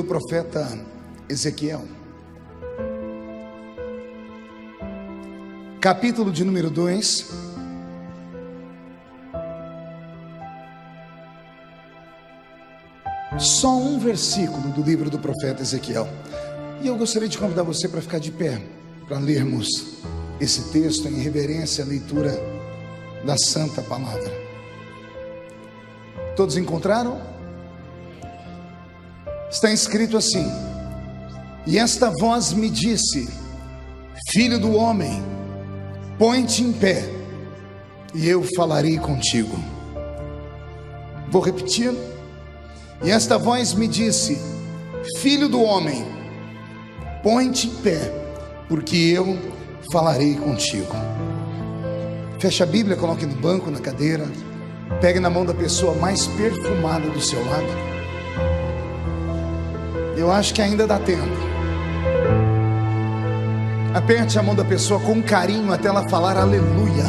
profeta Ezequiel, capítulo de número 2, só um versículo do livro do profeta Ezequiel. E eu gostaria de convidar você para ficar de pé, para lermos esse texto em reverência à leitura da Santa Palavra. Todos encontraram? Está escrito assim: e esta voz me disse: filho do homem, põe-te em pé, e eu falarei contigo. Vou repetir. E esta voz me disse: filho do homem, põe-te em pé, porque eu falarei contigo. Feche a Bíblia, coloque no banco, na cadeira. Pegue na mão da pessoa mais perfumada do seu lado. Eu acho que ainda dá tempo. Aperte a mão da pessoa com carinho até ela falar aleluia.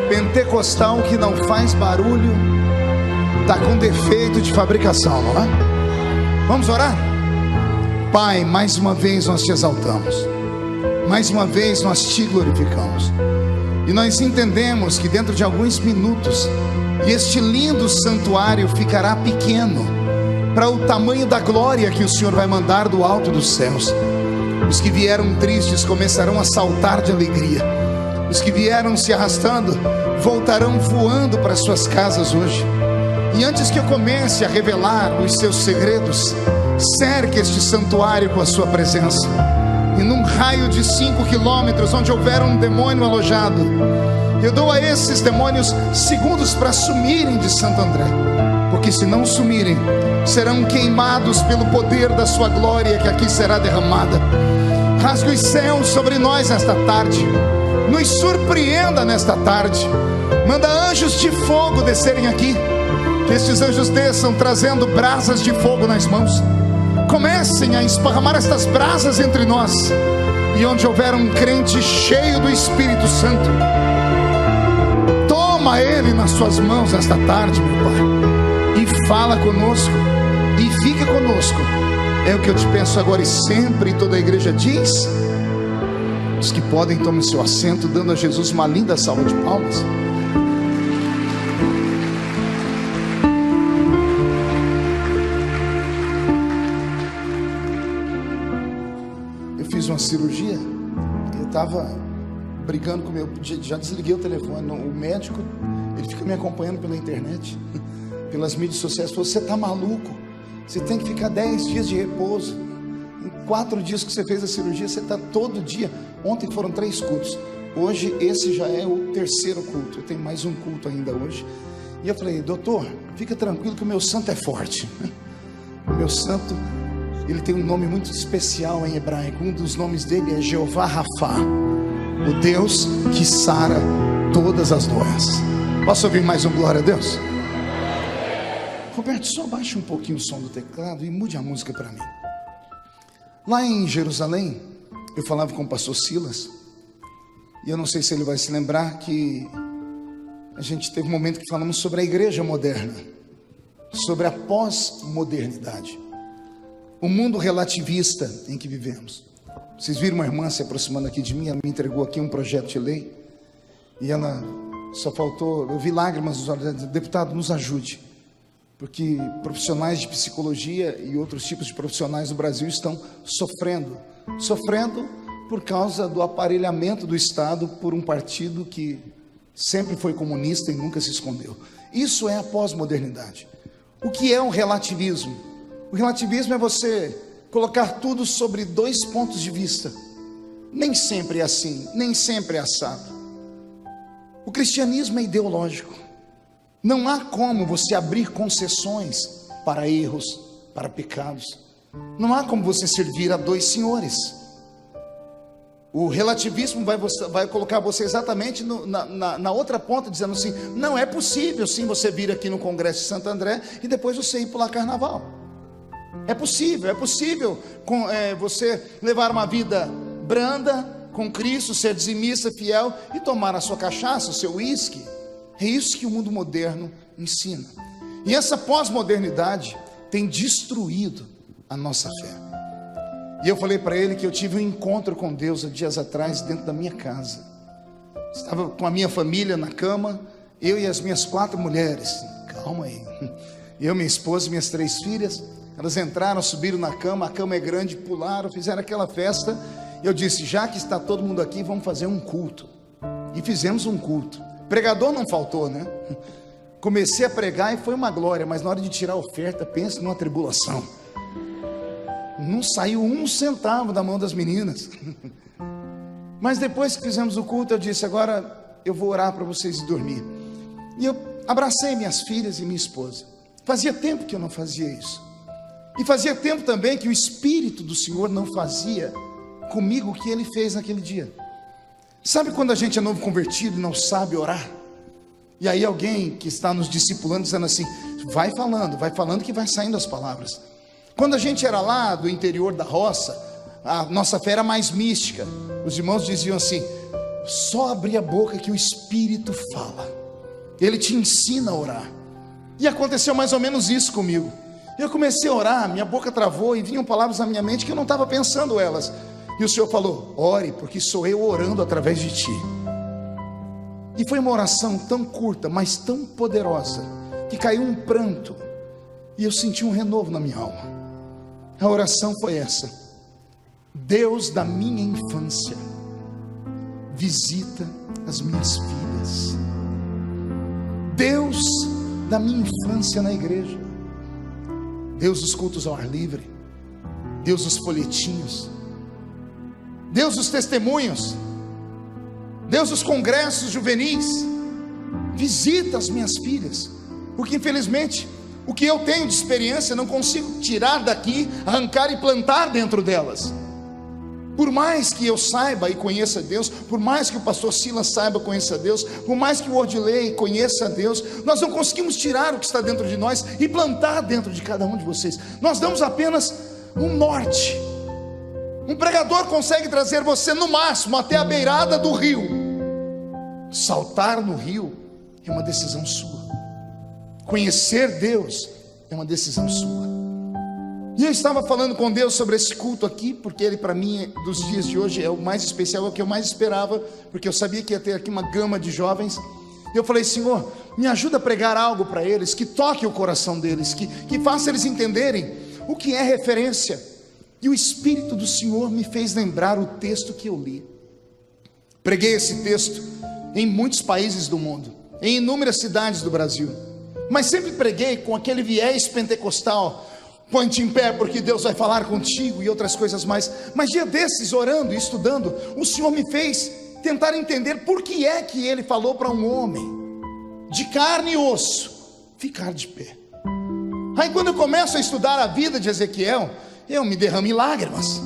Pentecostal que não faz barulho está com defeito de fabricação, não é? Vamos orar? Pai, mais uma vez nós te exaltamos, mais uma vez nós te glorificamos, e nós entendemos que dentro de alguns minutos este lindo santuário ficará pequeno para o tamanho da glória que o Senhor vai mandar do alto dos céus. Os que vieram tristes começarão a saltar de alegria, os que vieram se arrastando voltarão voando para suas casas hoje. E antes que eu comece a revelar os seus segredos, cerque este santuário com a sua presença. E num raio de 5 quilômetros, onde houver um demônio alojado, eu dou a esses demônios segundos para sumirem de Santo André, porque se não sumirem, serão queimados pelo poder da sua glória que aqui será derramada. Rasgue os céus sobre nós nesta tarde, nos surpreenda nesta tarde. Manda anjos de fogo descerem aqui, que estes anjos desçam trazendo brasas de fogo nas mãos. Comecem a esparramar estas brasas entre nós, e onde houver um crente cheio do Espírito Santo, toma ele nas suas mãos esta tarde, meu Pai, e fala conosco, e fica conosco. É o que eu te peço agora e sempre. E toda a igreja diz: os que podem, tomem seu assento, dando a Jesus uma linda salva de palmas. Uma cirurgia, eu estava brigando com o meu, já desliguei o telefone, o médico, ele fica me acompanhando pela internet, pelas mídias sociais, falou: você está maluco, você tem que ficar 10 dias de repouso, em 4 dias que você fez a cirurgia, você está todo dia. Ontem foram 3 cultos, hoje esse já é o 3º culto, eu tenho mais um culto ainda hoje. E eu falei: doutor, fica tranquilo que o meu santo é forte. O meu santo, ele tem um nome muito especial em hebraico. Um dos nomes dele é Jeová Rafá, o Deus que sara todas as doenças. Posso ouvir mais um glória a Deus? Roberto, só baixa um pouquinho o som do teclado e mude a música para mim. Lá em Jerusalém, eu falava com o pastor Silas, e eu não sei se ele vai se lembrar que a gente teve um momento que falamos sobre a igreja moderna, sobre a pós-modernidade, o mundo relativista em que vivemos. Vocês viram uma irmã se aproximando aqui de mim, ela me entregou aqui um projeto de lei, e ela só faltou, eu vi lágrimas nos olhos. Deputado, nos ajude, porque profissionais de psicologia e outros tipos de profissionais do Brasil estão sofrendo por causa do aparelhamento do Estado por um partido que sempre foi comunista e nunca se escondeu. Isso é a pós-modernidade. O que é um relativismo? O relativismo é você colocar tudo sobre 2 pontos de vista. Nem sempre é assim, nem sempre é assado. O cristianismo é ideológico. Não há como você abrir concessões para erros, para pecados. Não há como você servir a 2 senhores. O relativismo vai colocar você exatamente na outra ponta, dizendo assim: não é possível sim você vir aqui no Congresso de Santo André e depois você ir pular carnaval. É possível você levar uma vida branda com Cristo, ser dizimista, fiel e tomar a sua cachaça, o seu uísque. É isso que o mundo moderno ensina. E essa pós-modernidade tem destruído a nossa fé. E eu falei para ele que eu tive um encontro com Deus há dias atrás dentro da minha casa. Estava com a minha família na cama, eu e as minhas 4 mulheres. Calma aí. Eu, minha esposa e minhas 3 filhas. Elas entraram, subiram na cama, a cama é grande, pularam, fizeram aquela festa. Eu disse, já que está todo mundo aqui, vamos fazer um culto. E fizemos um culto. Pregador não faltou, né? Comecei a pregar e foi uma glória, mas na hora de tirar a oferta, pense numa tribulação. Não saiu um centavo da mão das meninas. Mas depois que fizemos o culto, eu disse, agora eu vou orar para vocês ir dormir. E eu abracei minhas filhas e minha esposa. Fazia tempo que eu não fazia isso. E fazia tempo também que o Espírito do Senhor não fazia comigo o que Ele fez naquele dia. Sabe quando a gente é novo convertido e não sabe orar? E aí alguém que está nos discipulando dizendo assim, vai falando que vai saindo as palavras. Quando a gente era lá do interior da roça, a nossa fé era mais mística. Os irmãos diziam assim, só abrir a boca que o Espírito fala. Ele te ensina a orar. E aconteceu mais ou menos isso comigo. Eu comecei a orar, minha boca travou e vinham palavras na minha mente que eu não estava pensando elas. E o Senhor falou, ore, porque sou eu orando através de ti. E foi uma oração tão curta, mas tão poderosa, que caiu um pranto, e eu senti um renovo na minha alma. A oração foi essa: Deus da minha infância, visita as minhas filhas. Deus da minha infância na igreja, Deus dos cultos ao ar livre, Deus dos folhetinhos, Deus dos testemunhos, Deus dos congressos juvenis, visita as minhas filhas, porque infelizmente o que eu tenho de experiência não consigo tirar daqui, arrancar e plantar dentro delas. Por mais que eu saiba e conheça Deus, por mais que o pastor Silas saiba e conheça Deus, por mais que o Ordilei conheça Deus, nós não conseguimos tirar o que está dentro de nós e plantar dentro de cada um de vocês. Nós damos apenas um norte. Um pregador consegue trazer você no máximo até a beirada do rio. Saltar no rio é uma decisão sua. Conhecer Deus é uma decisão sua. E eu estava falando com Deus sobre esse culto aqui, porque ele para mim, dos dias de hoje, é o mais especial, é o que eu mais esperava, porque eu sabia que ia ter aqui uma gama de jovens. E eu falei, Senhor, me ajuda a pregar algo para eles, que toque o coração deles, que faça eles entenderem o que é referência. E o Espírito do Senhor me fez lembrar o texto que eu li. Preguei esse texto em muitos países do mundo, em inúmeras cidades do Brasil, mas sempre preguei com aquele viés pentecostal: põe-te em pé porque Deus vai falar contigo, e outras coisas mais. Mas dia desses, orando e estudando, o Senhor me fez tentar entender por que é que Ele falou para um homem de carne e osso ficar de pé. Aí quando eu começo a estudar a vida de Ezequiel, eu me derramo em lágrimas,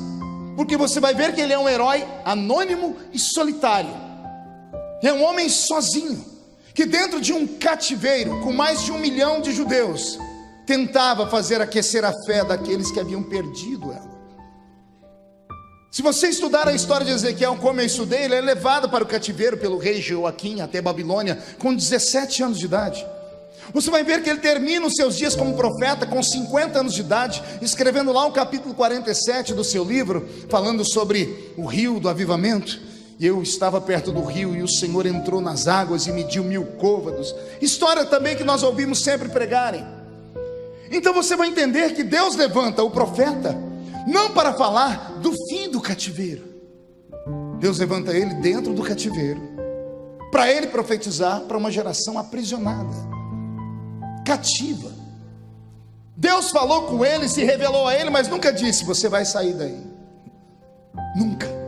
porque você vai ver que ele é um herói anônimo e solitário. É um homem sozinho, que dentro de um cativeiro com mais de 1 milhão de judeus, tentava fazer aquecer a fé daqueles que haviam perdido ela. Se você estudar a história de Ezequiel como eu estudei, ele é levado para o cativeiro pelo rei Jeoaquim até Babilônia com 17 anos de idade. Você vai ver que ele termina os seus dias como profeta com 50 anos de idade, escrevendo lá o capítulo 47 do seu livro, falando sobre o rio do avivamento. E eu estava perto do rio e o Senhor entrou nas águas e mediu 1000 côvados. História também que nós ouvimos sempre pregarem. Então você vai entender que Deus levanta o profeta não para falar do fim do cativeiro. Deus levanta ele dentro do cativeiro, para ele profetizar para uma geração aprisionada, cativa. Deus falou com ele, se revelou a ele, mas nunca disse: você vai sair daí. Nunca.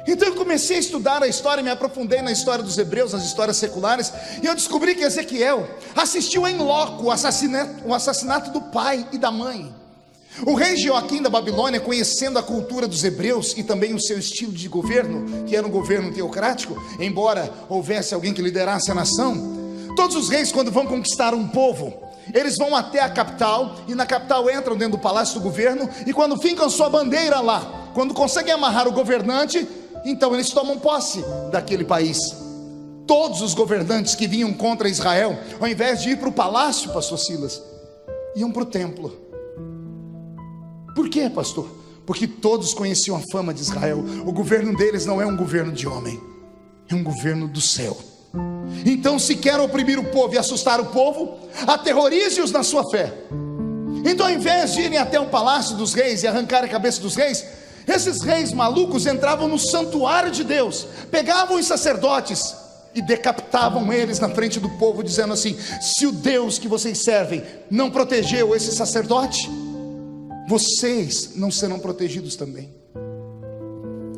Então eu comecei a estudar a história, me aprofundei na história dos hebreus, nas histórias seculares, e eu descobri que Ezequiel assistiu em loco o assassinato do pai e da mãe. O rei Jeoaquim da Babilônia, conhecendo a cultura dos hebreus e também o seu estilo de governo, que era um governo teocrático, embora houvesse alguém que liderasse a nação, todos os reis, quando vão conquistar um povo, eles vão até a capital, e na capital entram dentro do palácio do governo, e quando fincam sua bandeira lá, quando conseguem amarrar o governante, então eles tomam posse daquele país. Todos os governantes que vinham contra Israel, ao invés de ir para o palácio, pastor Silas, iam para o templo. Por quê, pastor? Porque todos conheciam a fama de Israel. O governo deles não é um governo de homem, é um governo do céu. Então, se quer oprimir o povo e assustar o povo, aterrorize-os na sua fé. Então, ao invés de irem até o palácio dos reis e arrancar a cabeça dos reis, esses reis malucos entravam no santuário de Deus, pegavam os sacerdotes e decapitavam eles na frente do povo, dizendo assim: se o Deus que vocês servem não protegeu esse sacerdote, vocês não serão protegidos também.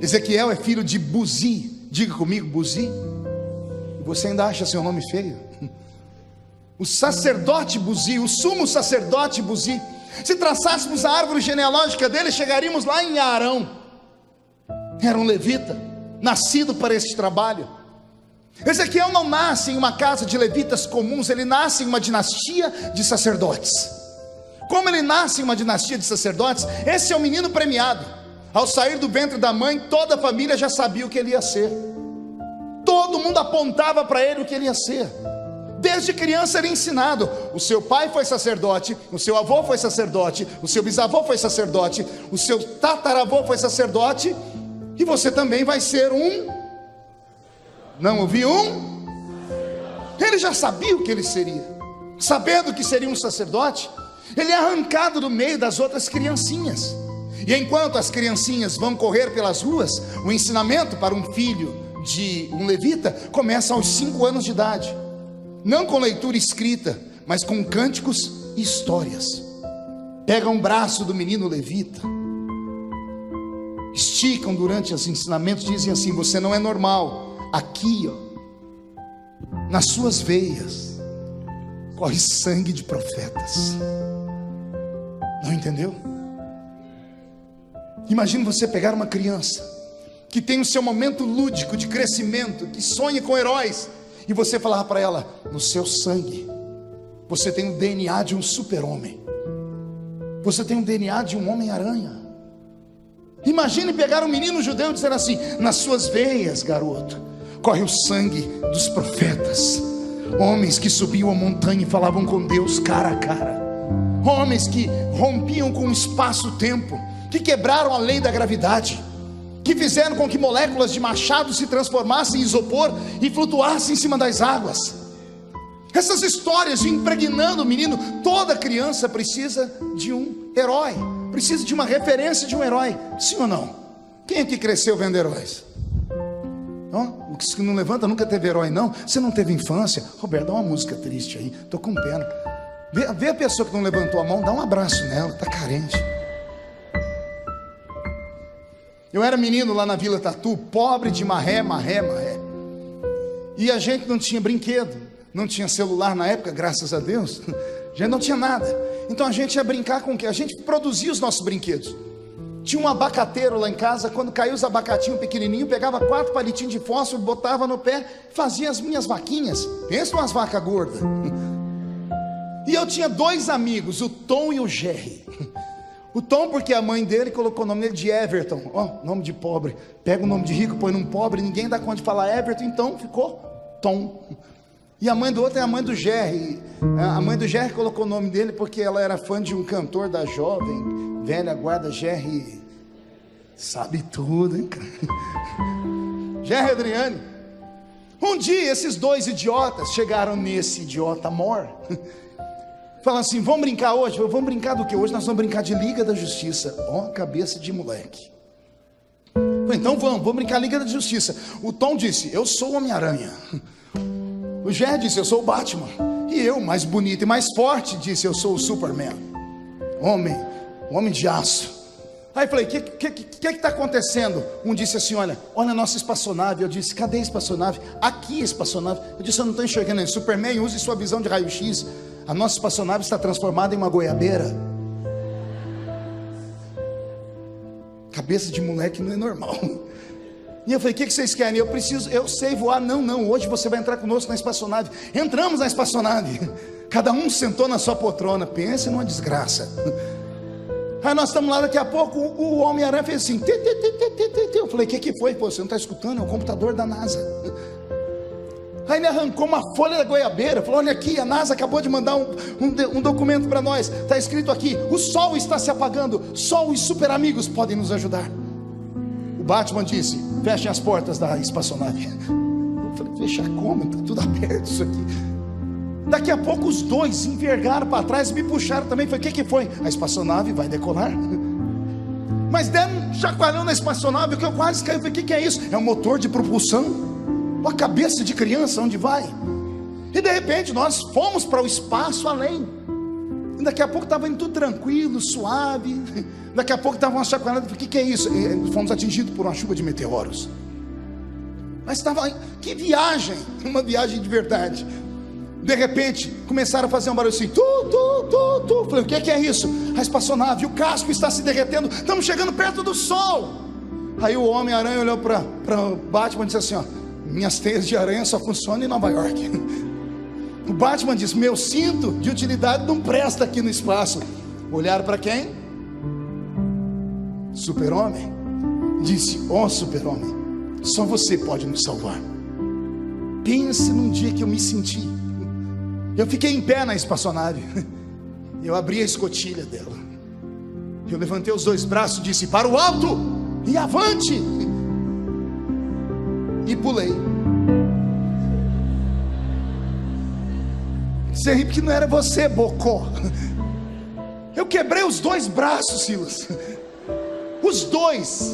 Ezequiel é filho de Buzi. Diga comigo, Buzi. Você ainda acha seu nome feio? O sacerdote Buzi, o sumo sacerdote Buzi. Se traçássemos a árvore genealógica dele, chegaríamos lá em Arão. Era um levita, nascido para esse trabalho. Ezequiel não nasce em uma casa de levitas comuns, ele nasce em uma dinastia de sacerdotes. Como ele nasce em uma dinastia de sacerdotes, esse é um menino premiado. Ao sair do ventre da mãe, toda a família já sabia o que ele ia ser. Todo mundo apontava para ele o que ele ia ser. Desde criança era ensinado: o seu pai foi sacerdote, o seu avô foi sacerdote, o seu bisavô foi sacerdote, o seu tataravô foi sacerdote, e você também vai ser um. Não ouvi um? Ele já sabia o que ele seria. Sabendo que seria um sacerdote, ele é arrancado do meio das outras criancinhas. E enquanto as criancinhas vão correr pelas ruas, o ensinamento para um filho de um levita começa aos 5 anos de idade. Não com leitura escrita, mas com cânticos e histórias. Pegam um braço do menino levita, esticam durante os ensinamentos, dizem assim: você não é normal. Aqui, ó, nas suas veias corre sangue de profetas. Não entendeu? Imagine você pegar uma criança que tem o seu momento lúdico de crescimento, que sonha com heróis, e você falar para ela: no seu sangue você tem o DNA de um super-homem, você tem o DNA de um Homem-Aranha. Imagine pegar um menino judeu e dizer assim: nas suas veias, garoto, corre o sangue dos profetas, homens que subiam a montanha e falavam com Deus cara a cara, homens que rompiam com o espaço-tempo, que quebraram a lei da gravidade, que fizeram com que moléculas de machado se transformassem em isopor e flutuassem em cima das águas. Essas histórias impregnando o menino. Toda criança precisa de um herói, precisa de uma referência de um herói, sim ou não? Quem aqui cresceu vendo heróis? O que não levanta nunca teve herói, não? Você não teve infância? Roberto, dá uma música triste aí, estou com pena. Vê a pessoa que não levantou a mão, dá um abraço nela, está carente. Eu era menino lá na Vila Tatu, pobre de marré. E a gente não tinha brinquedo, não tinha celular na época, graças a Deus. A gente não tinha nada. Então a gente ia brincar com o quê? A gente produzia os nossos brinquedos. Tinha um abacateiro lá em casa. Quando caiu os abacatinhos pequenininhos, pegava 4 palitinhos de fósforo, botava no pé, fazia as minhas vaquinhas. Pensa umas vacas gordas. E eu tinha 2 amigos, o Tom e o Jerry. O Tom, porque a mãe dele colocou o nome dele de Everton. Nome de pobre. Pega o nome de rico, põe num pobre, ninguém dá conta de falar Everton, então ficou Tom. E a mãe do outro é a mãe do Jerry. A mãe do Jerry colocou o nome dele porque ela era fã de um cantor da jovem velha guarda. Jerry sabe tudo, hein, cara? Jerry Adriane. Um dia esses 2 idiotas chegaram nesse idiota mor, falando assim: vamos brincar hoje? Vamos brincar do que hoje? Nós vamos brincar de Liga da Justiça. Cabeça de moleque. Falei, então vamos brincar Liga da Justiça. O Tom disse: eu sou o Homem-Aranha. O Jerry disse: eu sou o Batman. E eu, mais bonito e mais forte, disse: eu sou o Superman. Homem de aço. Aí falei: o que está acontecendo? Um disse assim: olha a nossa espaçonave. Eu disse: cadê a espaçonave? Aqui a espaçonave. Eu disse: eu não estou enxergando ele. Superman, use sua visão de raio-x. A nossa espaçonave está transformada em uma goiabeira. Cabeça de moleque não é normal. E eu falei: o que vocês querem? Eu sei voar. Não, hoje você vai entrar conosco na espaçonave. Entramos na espaçonave. Cada um sentou na sua poltrona. Pense numa desgraça. Aí nós estamos lá, daqui a pouco o Homem-Aranha fez assim. Eu falei: o que foi? Pô, você não está escutando? É o computador da NASA. Aí ele arrancou uma folha da goiabeira, falou: olha aqui, a NASA acabou de mandar um documento para nós, está escrito aqui: o sol está se apagando, só os super amigos podem nos ajudar. O Batman disse: fechem as portas da espaçonave. Eu falei: fechar como? Está tudo aberto isso aqui. Daqui a pouco os dois envergaram para trás e me puxaram também. Falei: o que foi? A espaçonave vai decolar. Mas deram um chacoalhão na espaçonave, que eu quase caí. Eu falei: o que é isso? É um motor de propulsão? Uma cabeça de criança, onde vai? E de repente nós fomos para o espaço além. E daqui a pouco estava indo tudo tranquilo, suave. Daqui a pouco estava uma chacoalhada. O que é isso? E fomos atingidos por uma chuva de meteoros. Mas estava, que viagem, uma viagem de verdade. De repente começaram a fazer um barulho assim, tu. Falei: o que é isso? A espaçonave, o casco está se derretendo, estamos chegando perto do sol. Aí o Homem-Aranha olhou para o Batman e disse assim: ó, minhas teias de aranha só funcionam em Nova York. O Batman disse: meu cinto de utilidade não presta aqui no espaço. Olharam para quem? Super-Homem. Disse: ó, Super-Homem, só você pode nos salvar. Pense num dia que eu me senti. Eu fiquei em pé na espaçonave. Eu abri a escotilha dela. Eu levantei os dois braços e disse: para o alto e avante. E pulei. Você ri porque não era você, bocó. Eu quebrei os dois braços, Silas. Os dois.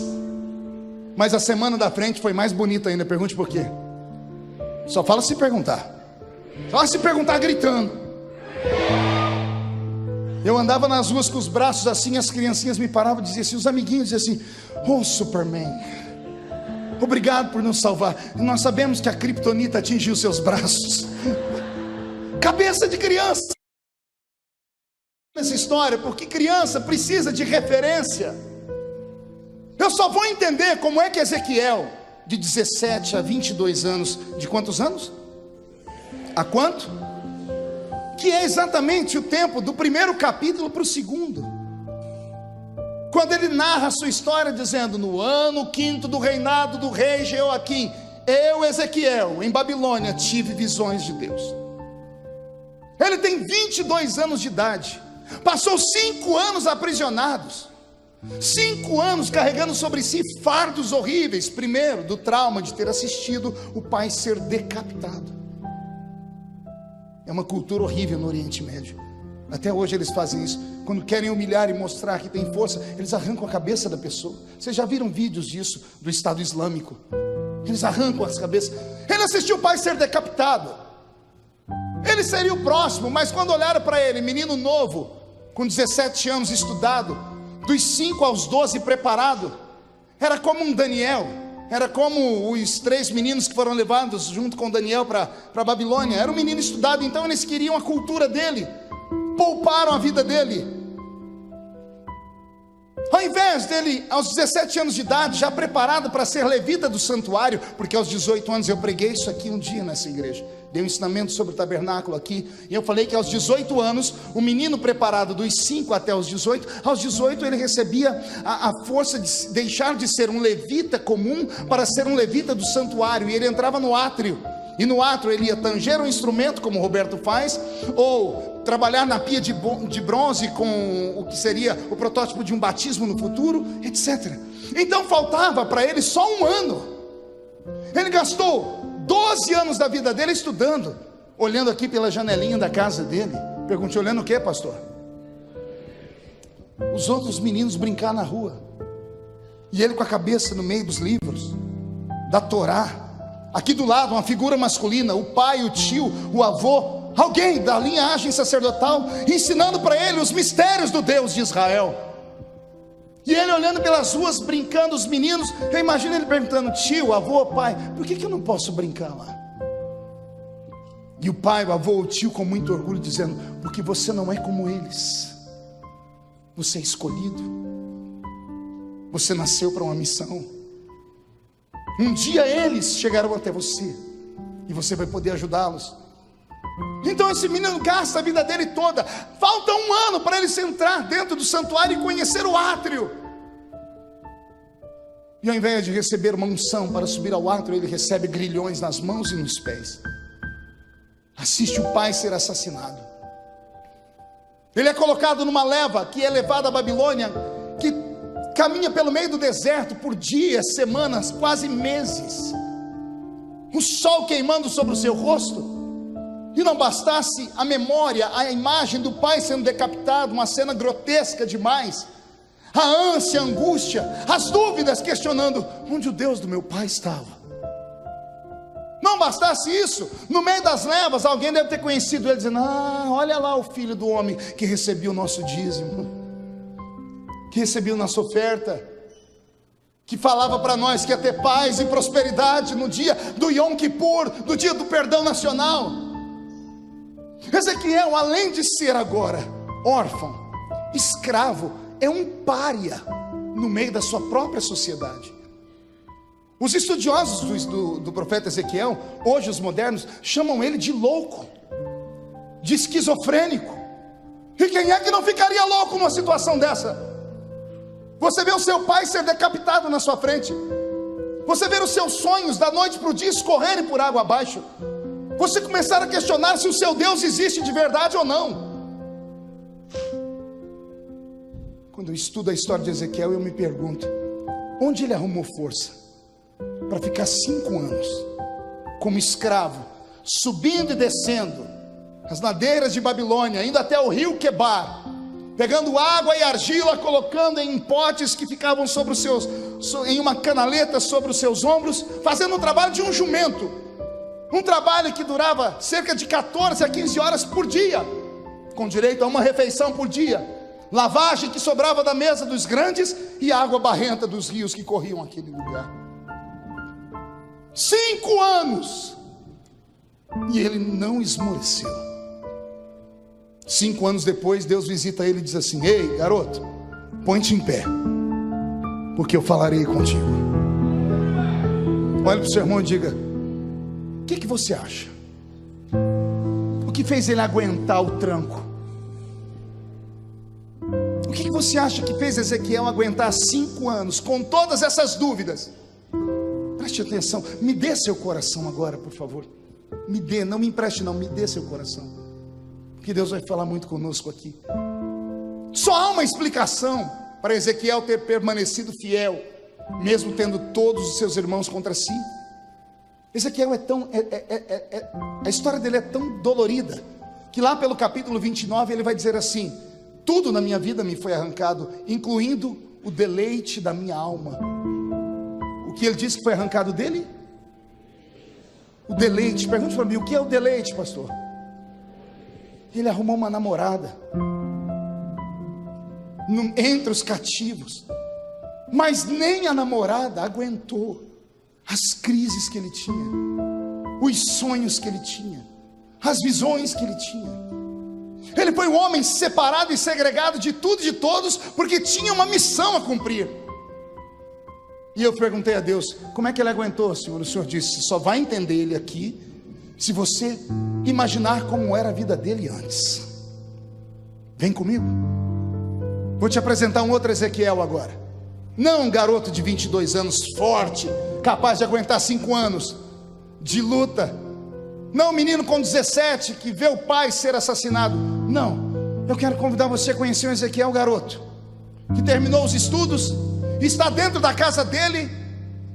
Mas a semana da frente foi mais bonita ainda. Pergunte por quê. Só fala se perguntar. Só se perguntar gritando. Eu andava nas ruas com os braços assim, as criancinhas me paravam e diziam assim, os amiguinhos diziam assim: oh, Superman, obrigado por nos salvar. Nós sabemos que a criptonita atingiu seus braços. Cabeça de criança. Essa história, porque criança precisa de referência. Eu só vou entender como é que Ezequiel, de 17 a 22 anos, de quantos anos? A quanto? Que é exatamente o tempo do primeiro capítulo para o segundo. Quando ele narra a sua história dizendo: no ano 5º do reinado do rei Jeoaquim, eu, Ezequiel, em Babilônia, tive visões de Deus. Ele tem 22 anos de idade. Passou 5 anos aprisionados. 5 anos carregando sobre si fardos horríveis. Primeiro, do trauma de ter assistido o pai ser decapitado. É uma cultura horrível no Oriente Médio. Até hoje eles fazem isso. Quando querem humilhar e mostrar que tem força, eles arrancam a cabeça da pessoa. Vocês já viram vídeos disso do Estado Islâmico? Eles arrancam as cabeças. Ele assistiu o pai ser decapitado. Ele seria o próximo, mas quando olharam para ele, menino novo, com 17 anos, estudado, dos 5 aos 12 preparado, era como um Daniel. Era como os 3 meninos que foram levados junto com Daniel para Babilônia. Era um menino estudado, então eles queriam a cultura dele, pouparam a vida dele. Ao invés dele, aos 17 anos de idade, já preparado para ser levita do santuário, porque aos 18 anos eu preguei isso aqui um dia nessa igreja, dei um ensinamento sobre o tabernáculo aqui, e eu falei que aos 18 anos, o menino preparado dos 5 até os 18, aos 18 ele recebia a força de deixar de ser um levita comum para ser um levita do santuário, e ele entrava no átrio, e no átrio ele ia tanger um instrumento, como o Roberto faz, ou trabalhar na pia de bronze com o que seria o protótipo de um batismo no futuro, etc. Então faltava para ele só 1 ano. Ele gastou 12 anos da vida dele estudando, olhando aqui pela janelinha da casa dele. Pergunte: olhando o que, pastor? Os outros meninos brincar na rua, e ele com a cabeça no meio dos livros da Torá. Aqui do lado uma figura masculina, o pai, o tio, o avô, alguém da linhagem sacerdotal, ensinando para ele os mistérios do Deus de Israel. E ele olhando pelas ruas, brincando, os meninos. Eu imagino ele perguntando: tio, avô, pai, por que eu não posso brincar lá? E o pai, o avô, o tio com muito orgulho dizendo: porque você não é como eles. Você é escolhido. Você nasceu para uma missão. Um dia eles chegarão até você, e você vai poder ajudá-los. Então esse menino gasta a vida dele toda. Falta 1 ano para ele entrar dentro do santuário e conhecer o átrio. E ao invés de receber uma unção para subir ao átrio, ele recebe grilhões nas mãos e nos pés. assiste o pai ser assassinado. Ele é colocado numa leva que é levada à Babilônia, que caminha pelo meio do deserto por dias, semanas, quase meses, o sol queimando sobre o seu rosto. E não bastasse a memória, a imagem do pai sendo decapitado, uma cena grotesca demais, a ânsia, a angústia, as dúvidas, questionando onde o Deus do meu pai estava. Não bastasse isso, no meio das levas, alguém deve ter conhecido ele, dizendo: olha lá o filho do homem que recebia o nosso dízimo, que recebia a nossa oferta, que falava para nós que ia ter paz e prosperidade no dia do Yom Kippur, do dia do perdão nacional. Ezequiel, além de ser agora órfão, escravo, é um pária no meio da sua própria sociedade. Os estudiosos do profeta Ezequiel, hoje os modernos, chamam ele de louco, de esquizofrênico. E quem é que não ficaria louco numa situação dessa? Você vê o seu pai ser decapitado na sua frente, você vê os seus sonhos da noite para o dia escorrerem por água abaixo, você começar a questionar se o seu Deus existe de verdade ou não. Quando eu estudo a história de Ezequiel, eu me pergunto, onde ele arrumou força para ficar 5 anos como escravo, subindo e descendo as ladeiras de Babilônia, indo até o rio Quebar, pegando água e argila, colocando em potes que ficavam sobre os seus, em uma canaleta sobre os seus ombros, fazendo o trabalho de um jumento, um trabalho que durava cerca de 14 a 15 horas por dia, com direito a uma refeição por dia, lavagem que sobrava da mesa dos grandes e água barrenta dos rios que corriam aquele lugar. 5 anos, e ele não esmoreceu. 5 anos depois, Deus visita ele e diz assim: ei, garoto, põe-te em pé, porque eu falarei contigo. Olhe para o seu irmão e diga: o que você acha? O que fez ele aguentar o tranco? O que você acha que fez Ezequiel aguentar 5 anos, com todas essas dúvidas? Preste atenção, me dê seu coração agora, por favor. Me dê, não me empreste não, me dê seu coração, que Deus vai falar muito conosco aqui. Só há uma explicação para Ezequiel ter permanecido fiel, mesmo tendo todos os seus irmãos contra si. Ezequiel a história dele é tão dolorida, que lá pelo capítulo 29 ele vai dizer assim: tudo na minha vida me foi arrancado, incluindo o deleite da minha alma. O que ele disse que foi arrancado dele? O deleite. Pergunte para mim, o que é o deleite, pastor? Ele arrumou uma namorada entre os cativos, mas nem a namorada aguentou as crises que ele tinha, os sonhos que ele tinha, as visões que ele tinha. Ele foi um homem separado e segregado de tudo e de todos, porque tinha uma missão a cumprir. E eu perguntei a Deus: como é que ele aguentou, Senhor? O Senhor disse: só vai entender ele aqui se você imaginar como era a vida dele antes. Vem comigo. Vou te apresentar um outro Ezequiel agora. Não um garoto de 22 anos, forte, capaz de aguentar 5 anos de luta. Não um menino com 17 que vê o pai ser assassinado. Não, eu quero convidar você a conhecer um Ezequiel garoto, que terminou os estudos, está dentro da casa dele,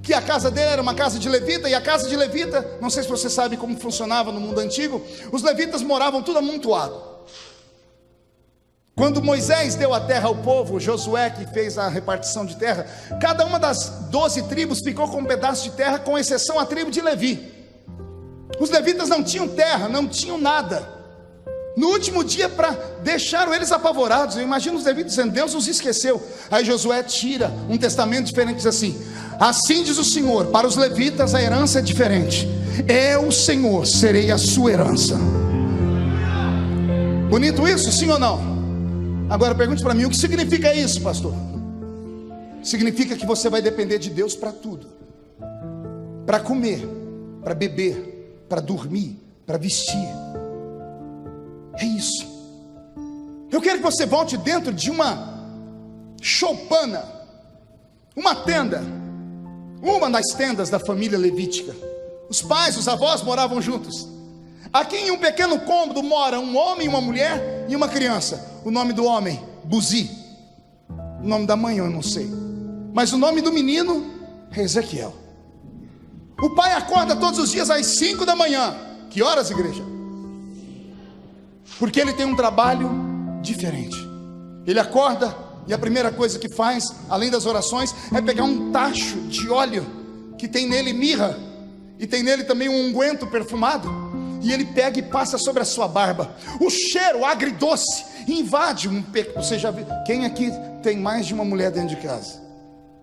que a casa dele era uma casa de levita, e a casa de levita, não sei se você sabe como funcionava no mundo antigo, os levitas moravam tudo amontoado. Quando Moisés deu a terra ao povo, Josué que fez a repartição de terra, cada uma das 12 tribos ficou com um pedaço de terra, com exceção a tribo de Levi. Os levitas não tinham terra, não tinham nada. No último dia, deixaram eles apavorados. Eu imagino os levitas dizendo: Deus os esqueceu. Aí Josué tira um testamento diferente, diz assim: assim diz o Senhor, para os levitas a herança é diferente, eu, Senhor, serei a sua herança. Bonito isso, sim ou não? Agora pergunte para mim, o que significa isso, pastor? Significa que você vai depender de Deus para tudo, para comer, para beber, para dormir, para vestir. É isso. Eu quero que você volte dentro de uma choupana, uma tenda, uma das tendas da família levítica. Os pais, os avós moravam juntos. Aqui em um pequeno cômodo mora um homem, uma mulher e uma criança. O nome do homem, Buzi. O nome da mãe eu não sei, mas o nome do menino é Ezequiel. O pai acorda todos os dias às 5 da manhã. Que horas, igreja? Porque ele tem um trabalho diferente. Ele acorda e a primeira coisa que faz, além das orações, é pegar um tacho de óleo que tem nele mirra e tem nele também um unguento perfumado, e ele pega e passa sobre a sua barba. O cheiro agridoce invade Você já viu? Quem aqui tem mais de uma mulher dentro de casa?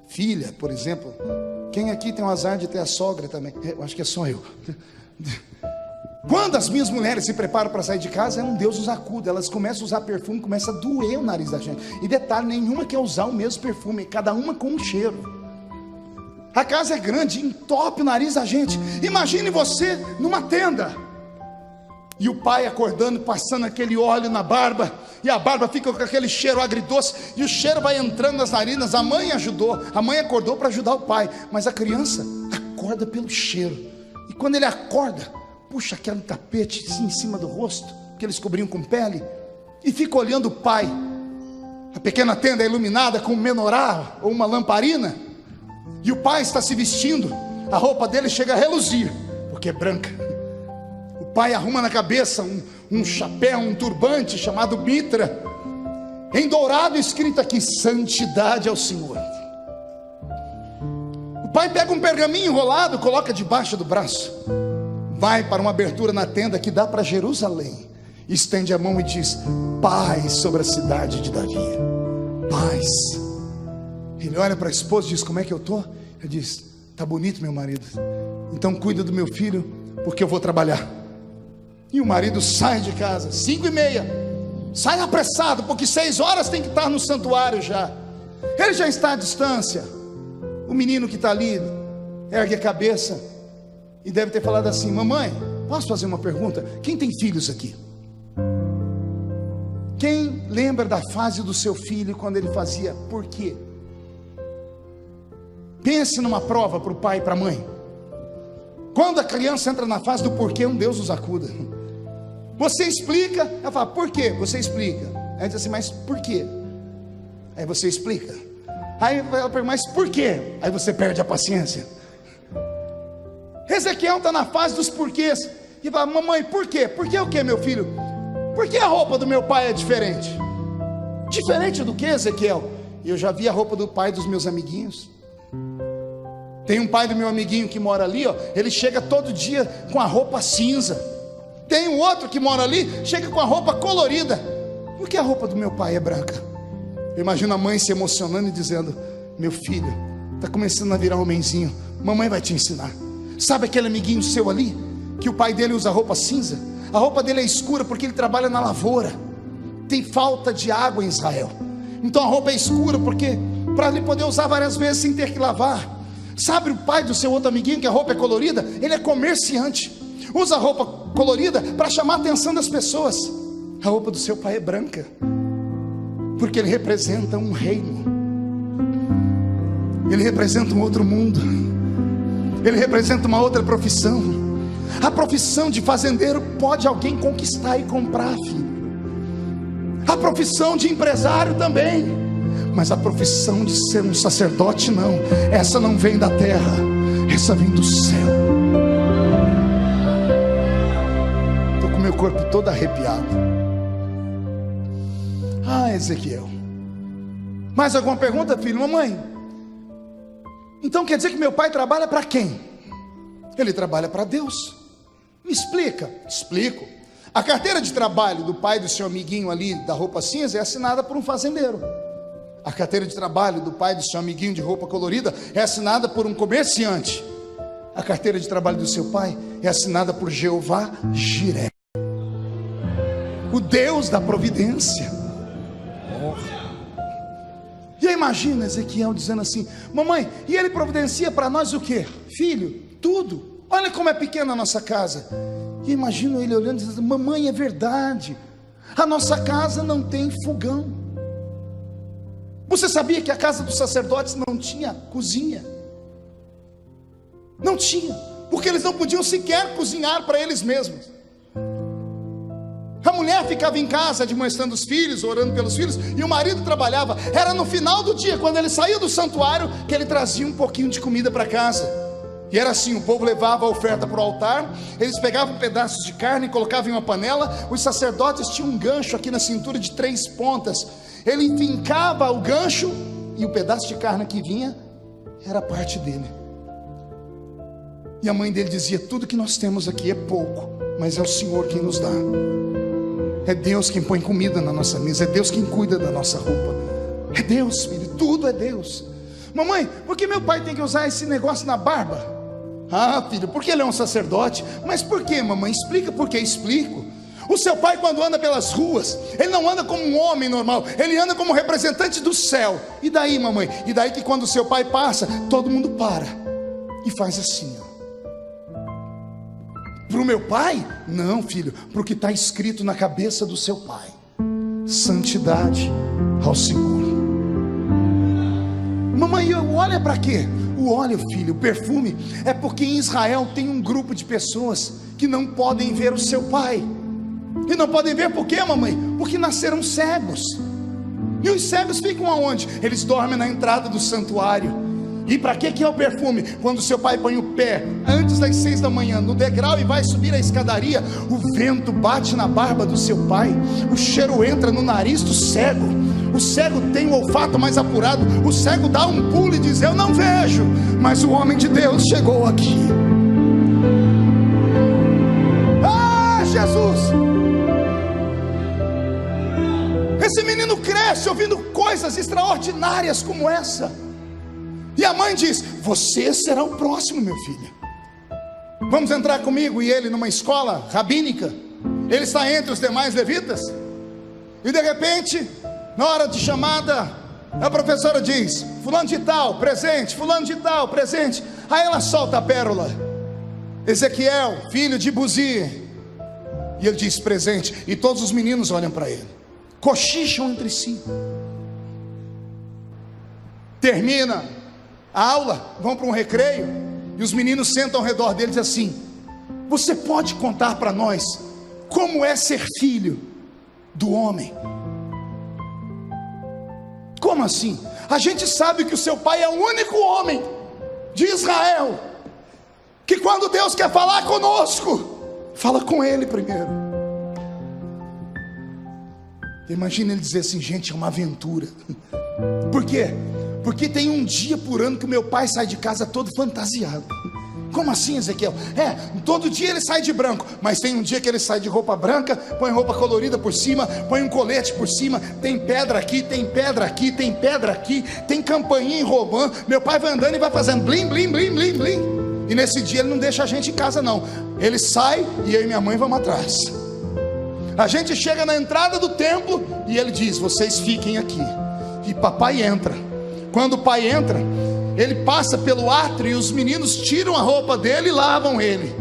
Filha, por exemplo. Quem aqui tem o azar de ter a sogra também? Eu acho que é só eu. Quando as minhas mulheres se preparam para sair de casa, Deus os acuda. Elas começam a usar perfume, começa a doer o nariz da gente. E detalhe, nenhuma quer usar o mesmo perfume, cada uma com um cheiro. A casa é grande, entope o nariz da gente. Imagine você numa tenda, e o pai acordando, passando aquele óleo na barba, e a barba fica com aquele cheiro agridoce, e o cheiro vai entrando nas narinas. A mãe ajudou, a mãe acordou para ajudar o pai, mas a criança acorda pelo cheiro. E quando ele acorda, puxa aquele tapete assim em cima do rosto, que eles cobriam com pele, e fica olhando o pai. A pequena tenda é iluminada com um menorá ou uma lamparina, e o pai está se vestindo, a roupa dele chega a reluzir, porque é branca. O pai arruma na cabeça um chapéu, um turbante chamado mitra, em dourado escrito aqui: santidade ao Senhor. O pai pega um pergaminho enrolado, coloca debaixo do braço, vai para uma abertura na tenda que dá para Jerusalém, estende a mão e diz: paz sobre a cidade de Davi, paz. Ele olha para a esposa e diz: como é que eu estou? Ele diz: está bonito, meu marido, então cuida do meu filho, porque eu vou trabalhar. E o marido sai de casa 5h30, sai apressado, porque 6 horas tem que estar no santuário já. Ele já está à distância. O menino que está ali ergue a cabeça e deve ter falado assim: mamãe, posso fazer uma pergunta? Quem tem filhos aqui? Quem lembra da fase do seu filho quando ele fazia por quê? Pense numa prova para o pai e para a mãe. Quando a criança entra na fase do porquê, Deus os acuda. Você explica, ela fala: por quê? Você explica. Aí diz assim: mas por quê? Aí você explica. Aí ela pergunta: mas por quê? Aí você perde a paciência. Ezequiel está na fase dos porquês, e fala: mamãe, por quê? Por que o quê, meu filho? Por que a roupa do meu pai é diferente? Diferente do que, Ezequiel? Eu já vi a roupa do pai dos meus amiguinhos. Tem um pai do meu amiguinho que mora ali, ó, ele chega todo dia com a roupa cinza. Tem um outro que mora ali, chega com a roupa colorida. Por que a roupa do meu pai é branca? Eu imagino a mãe se emocionando e dizendo: meu filho, está começando a virar homenzinho, mamãe vai te ensinar. Sabe aquele amiguinho seu ali, que o pai dele usa roupa cinza? A roupa dele é escura porque ele trabalha na lavoura. Tem falta de água em Israel, então a roupa é escura porque para ele poder usar várias vezes sem ter que lavar. Sabe o pai do seu outro amiguinho que a roupa é colorida? Ele é comerciante, usa roupa colorida para chamar a atenção das pessoas. A roupa do seu pai é branca porque ele representa um reino, ele representa um outro mundo, ele representa uma outra profissão. A profissão de fazendeiro pode alguém conquistar e comprar, filho. A profissão de empresário também, mas a profissão de ser um sacerdote não. Essa não vem da terra, essa vem do céu. Estou com meu corpo todo arrepiado. Ah, Ezequiel. Mais alguma pergunta, filho? Mamãe, então quer dizer que meu pai trabalha para quem? Ele trabalha para Deus. Me explica. Explico. A carteira de trabalho do pai do seu amiguinho ali da roupa cinza é assinada por um fazendeiro. A carteira de trabalho do pai do seu amiguinho de roupa colorida é assinada por um comerciante. A carteira de trabalho do seu pai é assinada por Jeová Jiré, o Deus da providência. E aí imagina Ezequiel dizendo assim: mamãe, e ele providencia para nós o quê? Filho, tudo. Olha como é pequena a nossa casa. E imagino ele olhando e dizendo: mamãe, é verdade, a nossa casa não tem fogão. Você sabia que a casa dos sacerdotes não tinha cozinha? Não tinha, porque eles não podiam sequer cozinhar para eles mesmos. mulher ficava em casa admoestando os filhos, orando pelos filhos, e o marido trabalhava. Era no final do dia, quando ele saía do santuário, que ele trazia um pouquinho de comida para casa. E era assim, o povo levava a oferta para o altar, eles pegavam pedaços de carne e colocavam em uma panela. Os sacerdotes tinham um gancho aqui na cintura de 3 pontas. Ele fincava o gancho, e o pedaço de carne que vinha era parte dele. E a mãe dele dizia: tudo que nós temos aqui é pouco, mas é o Senhor quem nos dá. É Deus quem põe comida na nossa mesa, é Deus quem cuida da nossa roupa. É Deus, filho, tudo é Deus. Mamãe, por que meu pai tem que usar esse negócio na barba? Ah, filho, porque ele é um sacerdote. Mas por que, mamãe? Explica por que. Explico. O seu pai, quando anda pelas ruas, ele não anda como um homem normal, ele anda como representante do céu. E daí, mamãe? E daí que quando o seu pai passa, todo mundo para e faz assim, ó. Para o meu pai? Não, filho, para o que está escrito na cabeça do seu pai: santidade ao Senhor. Mamãe, o óleo é para quê? O óleo, filho, o perfume, é porque em Israel tem um grupo de pessoas que não podem ver o seu pai. E não podem ver por quê, mamãe? Porque nasceram cegos. E os cegos ficam aonde? Eles dormem na entrada do santuário. E para que é o perfume? Quando o seu pai põe o pé antes das 6 da manhã no degrau e vai subir a escadaria, o vento bate na barba do seu pai, o cheiro entra no nariz do cego. O cego tem o olfato mais apurado. O cego dá um pulo e diz: eu não vejo, mas o homem de Deus chegou aqui. Ah, Jesus! Esse menino cresce ouvindo coisas extraordinárias como essa. E a mãe diz: você será o próximo, meu filho. Vamos entrar comigo e ele numa escola rabínica. Ele está entre os demais levitas. E de repente, na hora de chamada, a professora diz: fulano de tal, presente, fulano de tal, presente. Aí ela solta a pérola: Ezequiel, filho de Buzi. E ele diz: presente. E todos os meninos olham para ele, cochicham entre si. Termina a aula, vão para um recreio, e os meninos sentam ao redor deles assim: você pode contar para nós como é ser filho do homem? Como assim? A gente sabe que o seu pai é o único homem de Israel que quando Deus quer falar conosco, fala com ele primeiro. Imagina ele dizer assim: gente, é uma aventura. Por quê? Porque tem um dia por ano que o meu pai sai de casa todo fantasiado. Como assim, Ezequiel? Todo dia ele sai de branco, mas tem um dia que ele sai de roupa branca, põe roupa colorida por cima, põe um colete por cima, tem pedra aqui, tem pedra aqui, tem pedra aqui, tem campainha em romã. Meu pai vai andando e vai fazendo blim, blim, blim, blim, blim. E nesse dia ele não deixa a gente em casa não. Ele sai e eu e minha mãe vamos atrás. A gente chega na entrada do templo e ele diz: vocês fiquem aqui. E papai entra. Quando o pai entra, ele passa pelo átrio e os meninos tiram a roupa dele e lavam ele.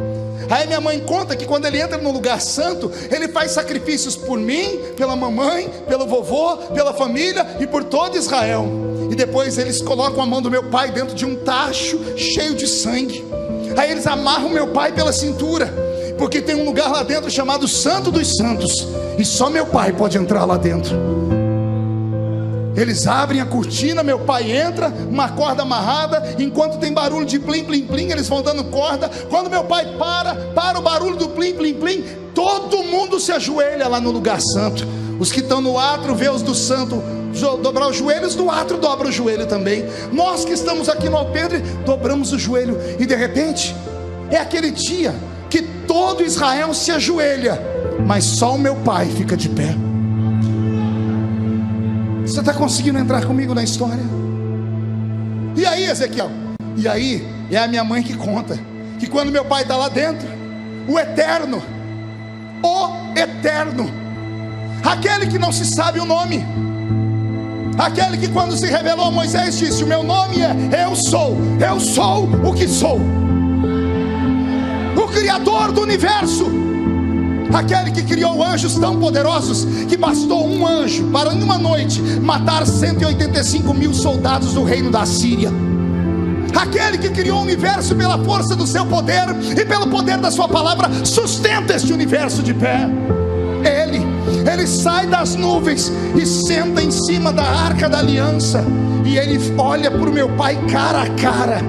Aí minha mãe conta que quando ele entra no lugar santo, ele faz sacrifícios por mim, pela mamãe, pelo vovô, pela família e por todo Israel. E depois eles colocam a mão do meu pai dentro de um tacho cheio de sangue. Aí eles amarram meu pai pela cintura, porque tem um lugar lá dentro chamado Santo dos Santos, e só meu pai pode entrar lá dentro. Eles abrem a cortina, meu pai entra, uma corda amarrada, enquanto tem barulho de plim, plim, plim, eles vão dando corda. Quando meu pai para o barulho do plim, plim, plim, todo mundo se ajoelha lá no lugar santo. Os que estão no átrio vê os do santo dobrar os joelhos, do átrio dobra o joelho também. Nós que estamos aqui no alpendre, dobramos o joelho. E de repente, é aquele dia que todo Israel se ajoelha, mas só o meu pai fica de pé. Você está conseguindo entrar comigo na história? E aí, Ezequiel? E aí, é a minha mãe que conta que quando meu pai está lá dentro, o eterno, aquele que não se sabe o nome, aquele que quando se revelou a Moisés disse: o meu nome é eu sou o que sou, o Criador do universo, aquele que criou anjos tão poderosos que bastou um anjo para em uma noite matar 185 mil soldados do reino da Síria, aquele que criou o universo pela força do seu poder e pelo poder da sua palavra sustenta este universo de pé. Ele Ele sai das nuvens e senta em cima da arca da aliança, e ele olha para o meu pai cara a cara.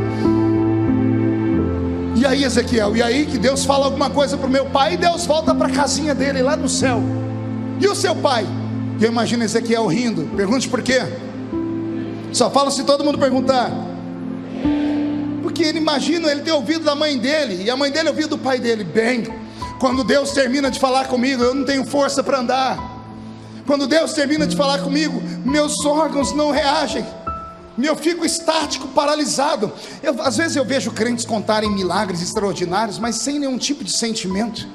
E aí, Ezequiel, e aí que Deus fala alguma coisa para o meu pai, e Deus volta para a casinha dele lá no céu. E o seu pai? E eu imagino Ezequiel rindo. Pergunte por quê? Só fala se todo mundo perguntar. Porque ele imagina ele ter ouvido da mãe dele, e a mãe dele ouviu do pai dele. Bem, quando Deus termina de falar comigo, eu não tenho força para andar. Quando Deus termina de falar comigo, meus órgãos não reagem, eu fico estático, paralisado. Às vezes eu vejo crentes contarem milagres extraordinários, mas sem nenhum tipo de sentimento.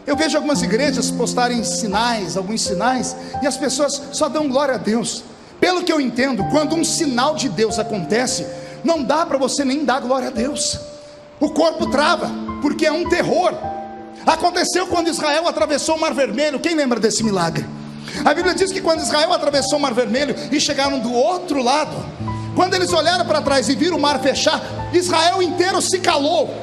Eu vejo algumas igrejas postarem sinais, alguns sinais, e as pessoas só dão glória a Deus. Pelo que eu entendo, quando um sinal de Deus acontece, não dá para você nem dar glória a Deus. O corpo trava, porque é um terror. Aconteceu quando Israel atravessou o Mar Vermelho. Quem lembra desse milagre? A Bíblia diz que quando Israel atravessou o Mar Vermelho e chegaram do outro lado, quando eles olharam para trás e viram o mar fechar, Israel inteiro se calou.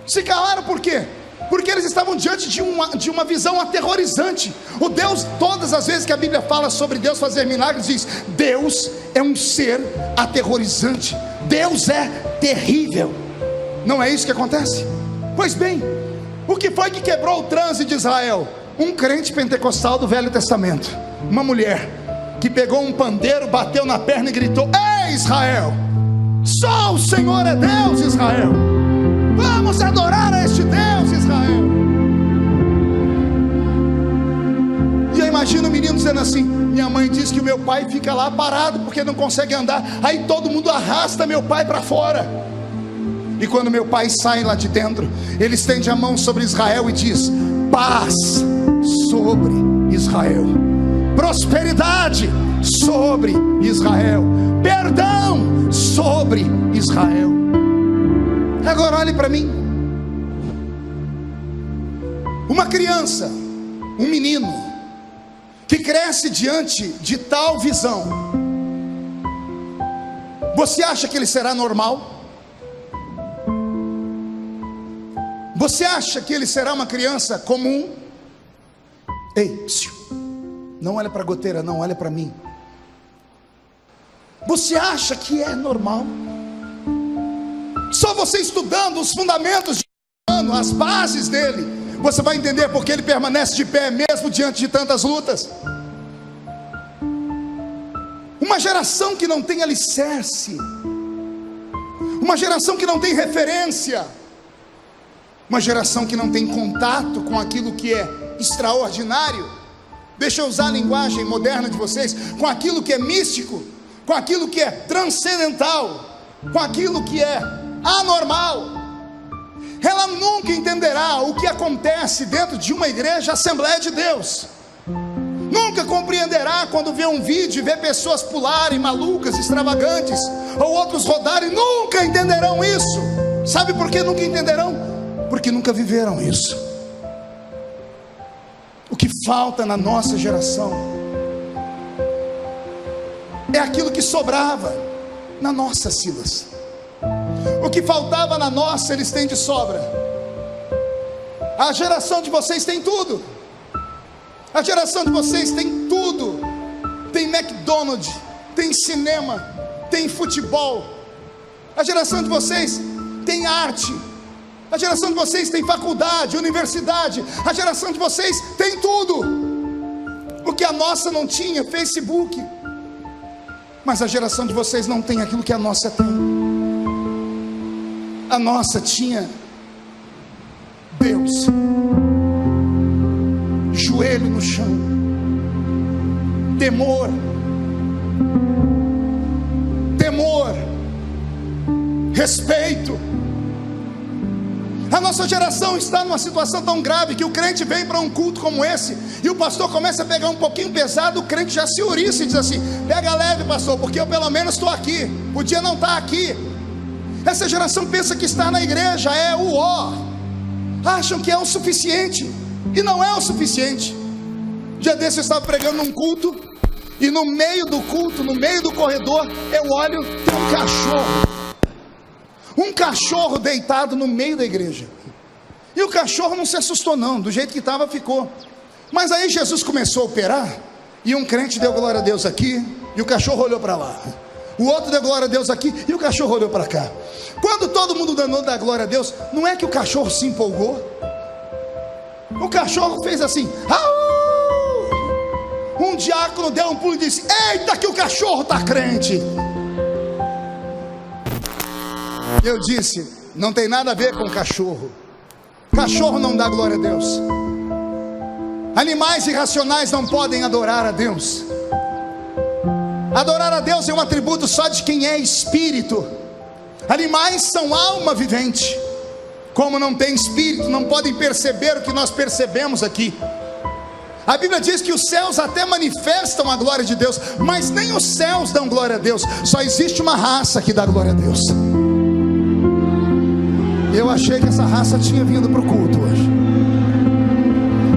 Se calaram por quê? Porque eles estavam diante de uma visão aterrorizante. O Deus, todas as vezes que a Bíblia fala sobre Deus fazer milagres, diz: Deus é um ser aterrorizante, Deus é terrível. Não é isso que acontece? Pois bem, o que foi que quebrou o transe de Israel? Um crente pentecostal do Velho Testamento, uma mulher que pegou um pandeiro, bateu na perna e gritou: Ei Israel, só o Senhor é Deus, Israel, vamos adorar a este Deus, Israel. E eu imagino o menino dizendo assim: minha mãe diz que o meu pai fica lá parado porque não consegue andar, aí todo mundo arrasta meu pai para fora. E quando meu pai sai lá de dentro, ele estende a mão sobre Israel e diz: paz sobre Israel, prosperidade sobre Israel, perdão sobre Israel. Agora olhe para mim. Uma criança, um menino que cresce diante de tal visão, você acha que ele será normal? Você acha que ele será uma criança comum? Ei, psiu, não olha para a goteira, não, olha para mim. Você acha que é normal? Só você estudando os fundamentos de as bases dele, você vai entender porque ele permanece de pé mesmo diante de tantas lutas. Uma geração que não tem alicerce, uma geração que não tem referência, uma geração que não tem contato com aquilo que é extraordinário. Deixa eu usar a linguagem moderna de vocês, com aquilo que é místico, com aquilo que é transcendental, com aquilo que é anormal. Ela nunca entenderá o que acontece dentro de uma igreja Assembleia de Deus. Nunca compreenderá quando vê um vídeo e vê pessoas pularem malucas, extravagantes, ou outros rodarem. Nunca entenderão isso. Sabe por que nunca entenderão? Porque nunca viveram isso. O que falta na nossa geração é aquilo que sobrava na nossa, Silas. O que faltava na nossa, eles têm de sobra. A geração de vocês tem tudo. A geração de vocês tem tudo. Tem McDonald's, tem cinema, tem futebol. A geração de vocês tem arte. A geração de vocês tem faculdade, universidade. A geração de vocês tem tudo. O que a nossa não tinha, Facebook. Mas a geração de vocês não tem aquilo que a nossa tem. A nossa tinha Deus, joelho no chão, temor, respeito. A nossa geração está numa situação tão grave que o crente vem para um culto como esse e o pastor começa a pegar um pouquinho pesado, o crente já se ouriça e diz assim: pega leve, pastor, porque eu pelo menos estou aqui, podia não estar aqui. Essa geração pensa que estar na igreja é o ó, acham que é o suficiente, e não é o suficiente. Dia desse eu estava pregando num culto, e no meio do culto, no meio do corredor, eu olho, tem um cachorro deitado no meio da igreja. E o cachorro não se assustou não, do jeito que estava ficou. Mas aí Jesus começou a operar, e um crente deu glória a Deus aqui, e o cachorro olhou para lá. O outro deu glória a Deus aqui, e o cachorro olhou para cá. Quando todo mundo danou da glória a Deus, não é que o cachorro se empolgou? O cachorro fez assim, au! Um diácono deu um pulo e disse: eita, que o cachorro está crente. Eu disse: não tem nada a ver com cachorro. Cachorro não dá glória a Deus. Animais irracionais não podem adorar a Deus. Adorar a Deus é um atributo só de quem é espírito. Animais são alma vivente. Como não tem espírito, não podem perceber o que nós percebemos aqui. A Bíblia diz que os céus até manifestam a glória de Deus, mas nem os céus dão glória a Deus. Só existe uma raça que dá glória a Deus. Eu achei que essa raça tinha vindo para o culto hoje.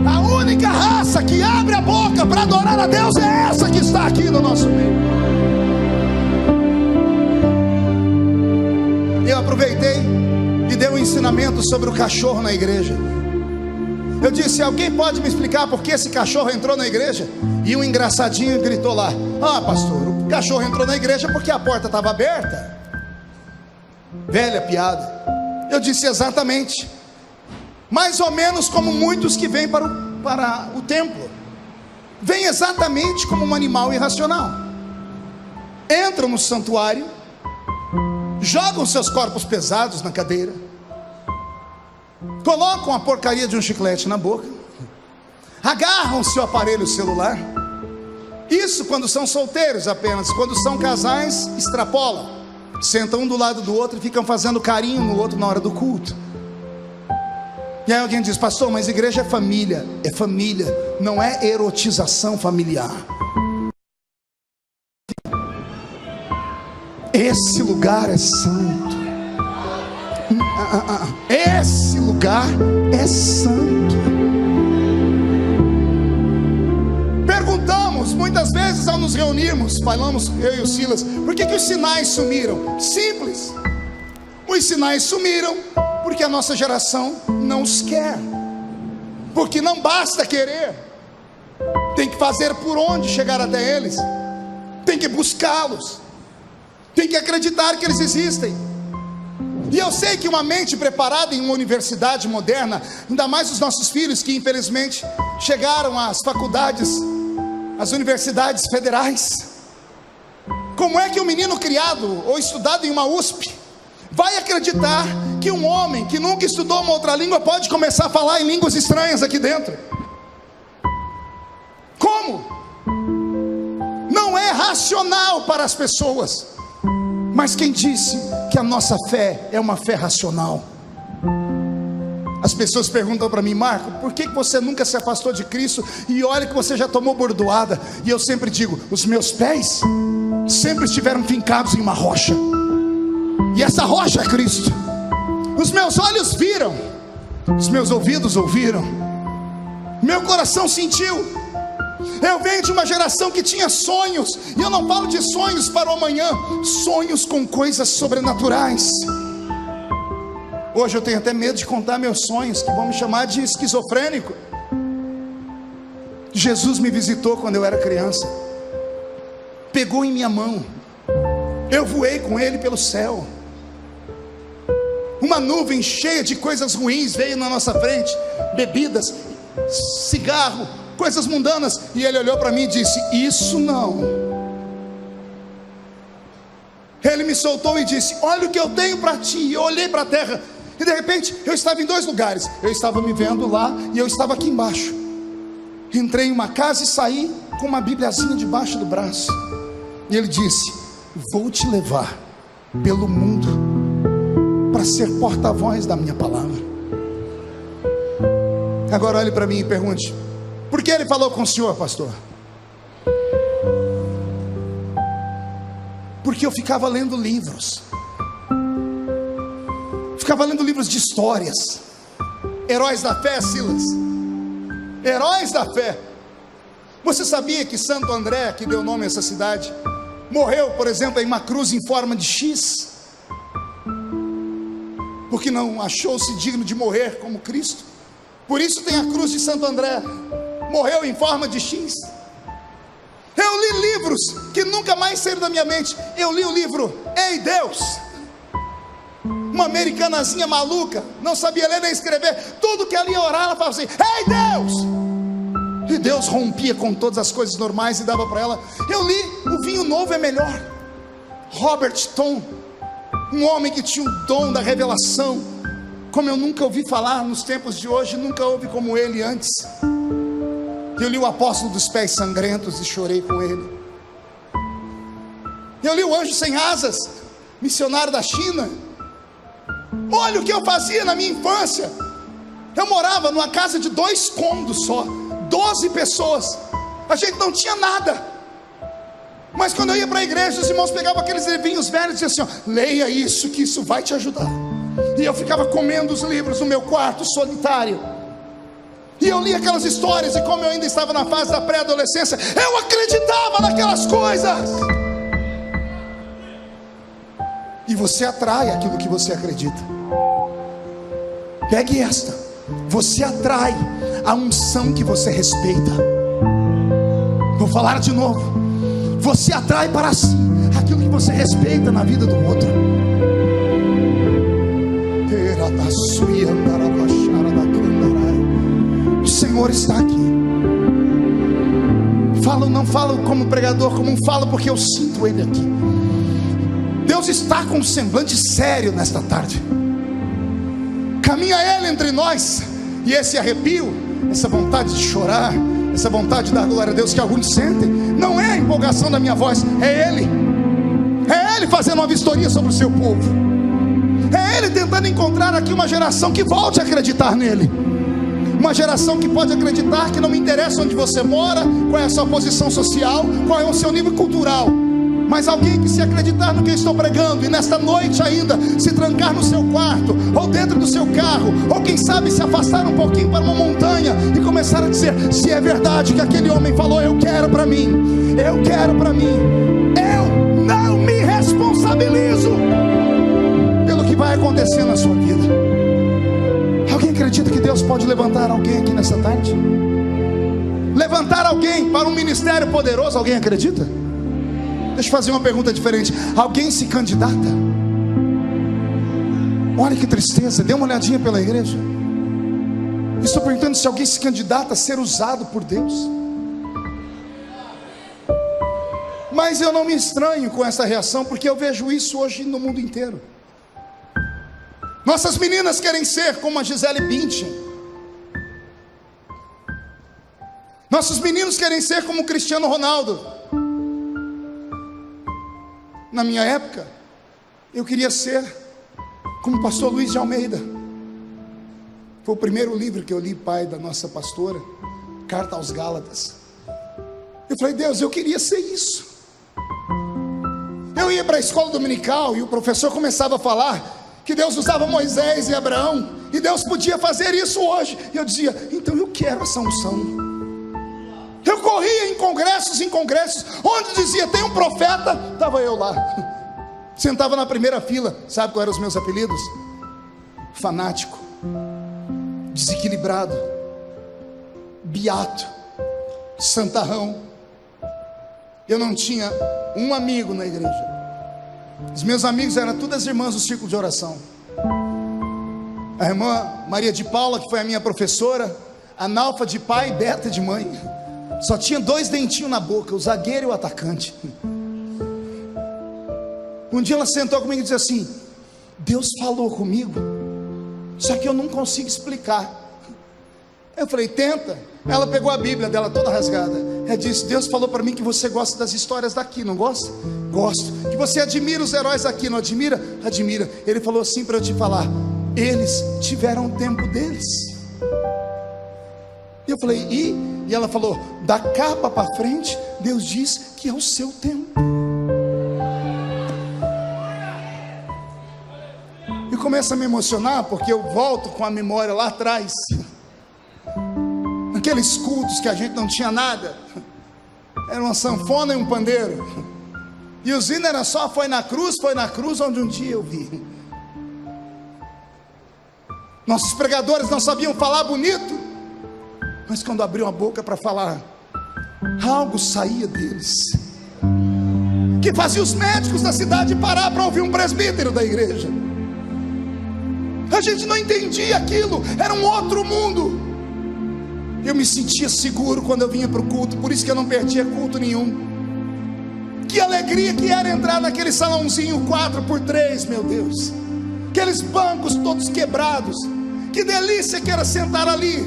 A única raça que abre a boca para adorar a Deus é essa que está aqui no nosso meio. Eu aproveitei e dei um ensinamento sobre o cachorro na igreja. Eu disse: alguém pode me explicar por que esse cachorro entrou na igreja? E um engraçadinho gritou lá: ah, pastor, o cachorro entrou na igreja porque a porta estava aberta. Velha piada. Eu disse: exatamente. Mais ou menos como muitos que vêm para o templo. Vêm exatamente como um animal irracional. Entram no santuário, jogam seus corpos pesados na cadeira, colocam a porcaria de um chiclete na boca, agarram seu aparelho celular. Isso quando são solteiros apenas. Quando são casais, extrapolam. Sentam um do lado do outro e ficam fazendo carinho no outro na hora do culto. E aí alguém diz: pastor, mas igreja é família. É família, não é erotização familiar. Esse lugar é santo. Esse lugar é santo. Perguntamos muitas vezes ao nos reunirmos, falamos, eu e o Silas, por que os sinais sumiram? Simples. Os sinais sumiram porque a nossa geração não os quer. Porque não basta querer, tem que fazer por onde chegar até eles, tem que buscá-los, tem que acreditar que eles existem. E eu sei que uma mente preparada em uma universidade moderna, ainda mais os nossos filhos que infelizmente chegaram às faculdades, às universidades federais, como é que um menino criado ou estudado em uma USP vai acreditar que um homem que nunca estudou uma outra língua pode começar a falar em línguas estranhas aqui dentro? Como? Não é racional para as pessoas. Mas quem disse que a nossa fé é uma fé racional? As pessoas perguntam para mim: Marco, por que você nunca se afastou de Cristo? E olha que você já tomou bordoada. E eu sempre digo: os meus pés sempre estiveram fincados em uma rocha, e essa rocha é Cristo. Os meus olhos viram, os meus ouvidos ouviram, meu coração sentiu. Eu venho de uma geração que tinha sonhos, e eu não falo de sonhos para o amanhã, sonhos com coisas sobrenaturais. Hoje eu tenho até medo de contar meus sonhos, que vão me chamar de esquizofrênico. Jesus me visitou quando eu era criança, pegou em minha mão, eu voei com ele pelo céu. Uma nuvem cheia de coisas ruins veio na nossa frente, bebidas, cigarro, coisas mundanas, e ele olhou para mim e disse: isso não. Ele me soltou e disse: olha o que eu tenho para ti. E eu olhei para a terra, e de repente eu estava em dois lugares. Eu estava me vendo lá, e eu estava aqui embaixo. Entrei em uma casa e saí com uma bibliazinha debaixo do braço. E ele disse: vou te levar pelo mundo para ser porta-voz da minha palavra. Agora olhe para mim e pergunte: por que ele falou com o senhor, pastor? Porque eu ficava lendo livros, ficava lendo livros de histórias. Heróis da fé, Silas, heróis da fé. Você sabia que Santo André, que deu nome a essa cidade, morreu, por exemplo, em uma cruz em forma de X, porque não achou-se digno de morrer como Cristo? Por isso tem a cruz de Santo André. morreu em forma de X. Eu li livros que nunca mais saíram da minha mente. Eu li o livro Ei Deus, uma americanazinha maluca, não sabia ler nem escrever, tudo que ela ia orar, ela falava assim: Ei Deus! E Deus rompia com todas as coisas normais e dava para ela. Eu li O Vinho Novo é Melhor, Robert Tom, um homem que tinha o dom da revelação, como eu nunca ouvi falar nos tempos de hoje, nunca houve como ele antes. Eu li O Apóstolo dos Pés Sangrentos e chorei com ele. Eu li O Anjo Sem Asas, missionário da China. Olha o que eu fazia na minha infância. Eu morava numa casa de 2 cômodos só, 12 pessoas, a gente não tinha nada, mas quando eu ia para a igreja, os irmãos pegavam aqueles livrinhos velhos e diziam assim: ó, leia isso, que isso vai te ajudar. E eu ficava comendo os livros no meu quarto solitário, e eu lia aquelas histórias, e como eu ainda estava na fase da pré-adolescência, eu acreditava naquelas coisas. E você atrai aquilo que você acredita. Pegue esta: você atrai a unção que você respeita. Vou falar de novo: você atrai para si aquilo que você respeita na vida do outro. O Senhor está aqui. Falo, não falo como pregador, como falo porque eu sinto Ele aqui. Deus está com um semblante sério nesta tarde. Caminha Ele entre nós, e esse arrepio, essa vontade de chorar, essa vontade de dar glória a Deus que alguns sentem, não é a empolgação da minha voz, é Ele fazendo uma vistoria sobre o seu povo, é Ele tentando encontrar aqui uma geração que volte a acreditar nele, uma geração que pode acreditar que não me interessa onde você mora, qual é a sua posição social, qual é o seu nível cultural, mas alguém que se acreditar no que eu estou pregando, e nesta noite ainda se trancar no seu quarto, ou dentro do seu carro, ou quem sabe se afastar um pouquinho para uma montanha, e começar a dizer: se é verdade que aquele homem falou, eu quero para mim, eu quero para mim. Eu não me responsabilizo pelo que vai acontecer na sua vida. Alguém acredita que Deus pode levantar alguém aqui nessa tarde? Levantar alguém para um ministério poderoso? Alguém acredita? Deixa eu fazer uma pergunta diferente: alguém se candidata? Olha que tristeza, dê uma olhadinha pela igreja. Estou perguntando se alguém se candidata a ser usado por Deus. Mas eu não me estranho com essa reação, porque eu vejo isso hoje no mundo inteiro. Nossas meninas querem ser como a Gisele Bündchen. Nossos meninos querem ser como o Cristiano Ronaldo. Na minha época, eu queria ser como o pastor Luiz de Almeida. Foi o primeiro livro que eu li, pai da nossa pastora, Carta aos Gálatas. Eu falei: Deus, eu queria ser isso. Eu ia para a escola dominical e o professor começava a falar que Deus usava Moisés e Abraão, e Deus podia fazer isso hoje. E eu dizia: então eu quero essa unção. Eu corria em congressos, onde dizia tem um profeta, estava eu lá, sentava na primeira fila. Sabe qual eram os meus apelidos? Fanático, desequilibrado, beato, santarrão. Eu não tinha um amigo na igreja. Os meus amigos eram todas as irmãs do círculo de oração. A irmã Maria de Paula, que foi a minha professora, analfa de pai, beta de mãe, só tinha 2 dentinhos na boca, o zagueiro e o atacante. Um dia ela sentou comigo e disse assim: Deus falou comigo, só que eu não consigo explicar. Eu falei: tenta. Ela pegou a Bíblia dela toda rasgada. Ela disse: Deus falou para mim que você gosta das histórias daqui, não gosta? Gosto. Que você admira os heróis aqui, não admira? Admira. Ele falou assim para eu te falar: eles tiveram o tempo deles. Eu falei: e ela falou: da capa para frente, Deus diz que é o seu tempo. E começa a me emocionar, porque eu volto com a memória lá atrás, aqueles cultos que a gente não tinha nada, era uma sanfona e um pandeiro, e o hino era só foi na cruz onde um dia eu vi. Nossos pregadores não sabiam falar bonito, mas quando abriu a boca para falar, algo saía deles, que fazia os médicos da cidade parar para ouvir um presbítero da igreja. A gente não entendia aquilo, era um outro mundo. Eu me sentia seguro quando eu vinha para o culto, por isso que eu não perdia culto nenhum. Que alegria que era entrar naquele salãozinho 4x3, meu Deus, aqueles bancos todos quebrados. Que delícia que era sentar ali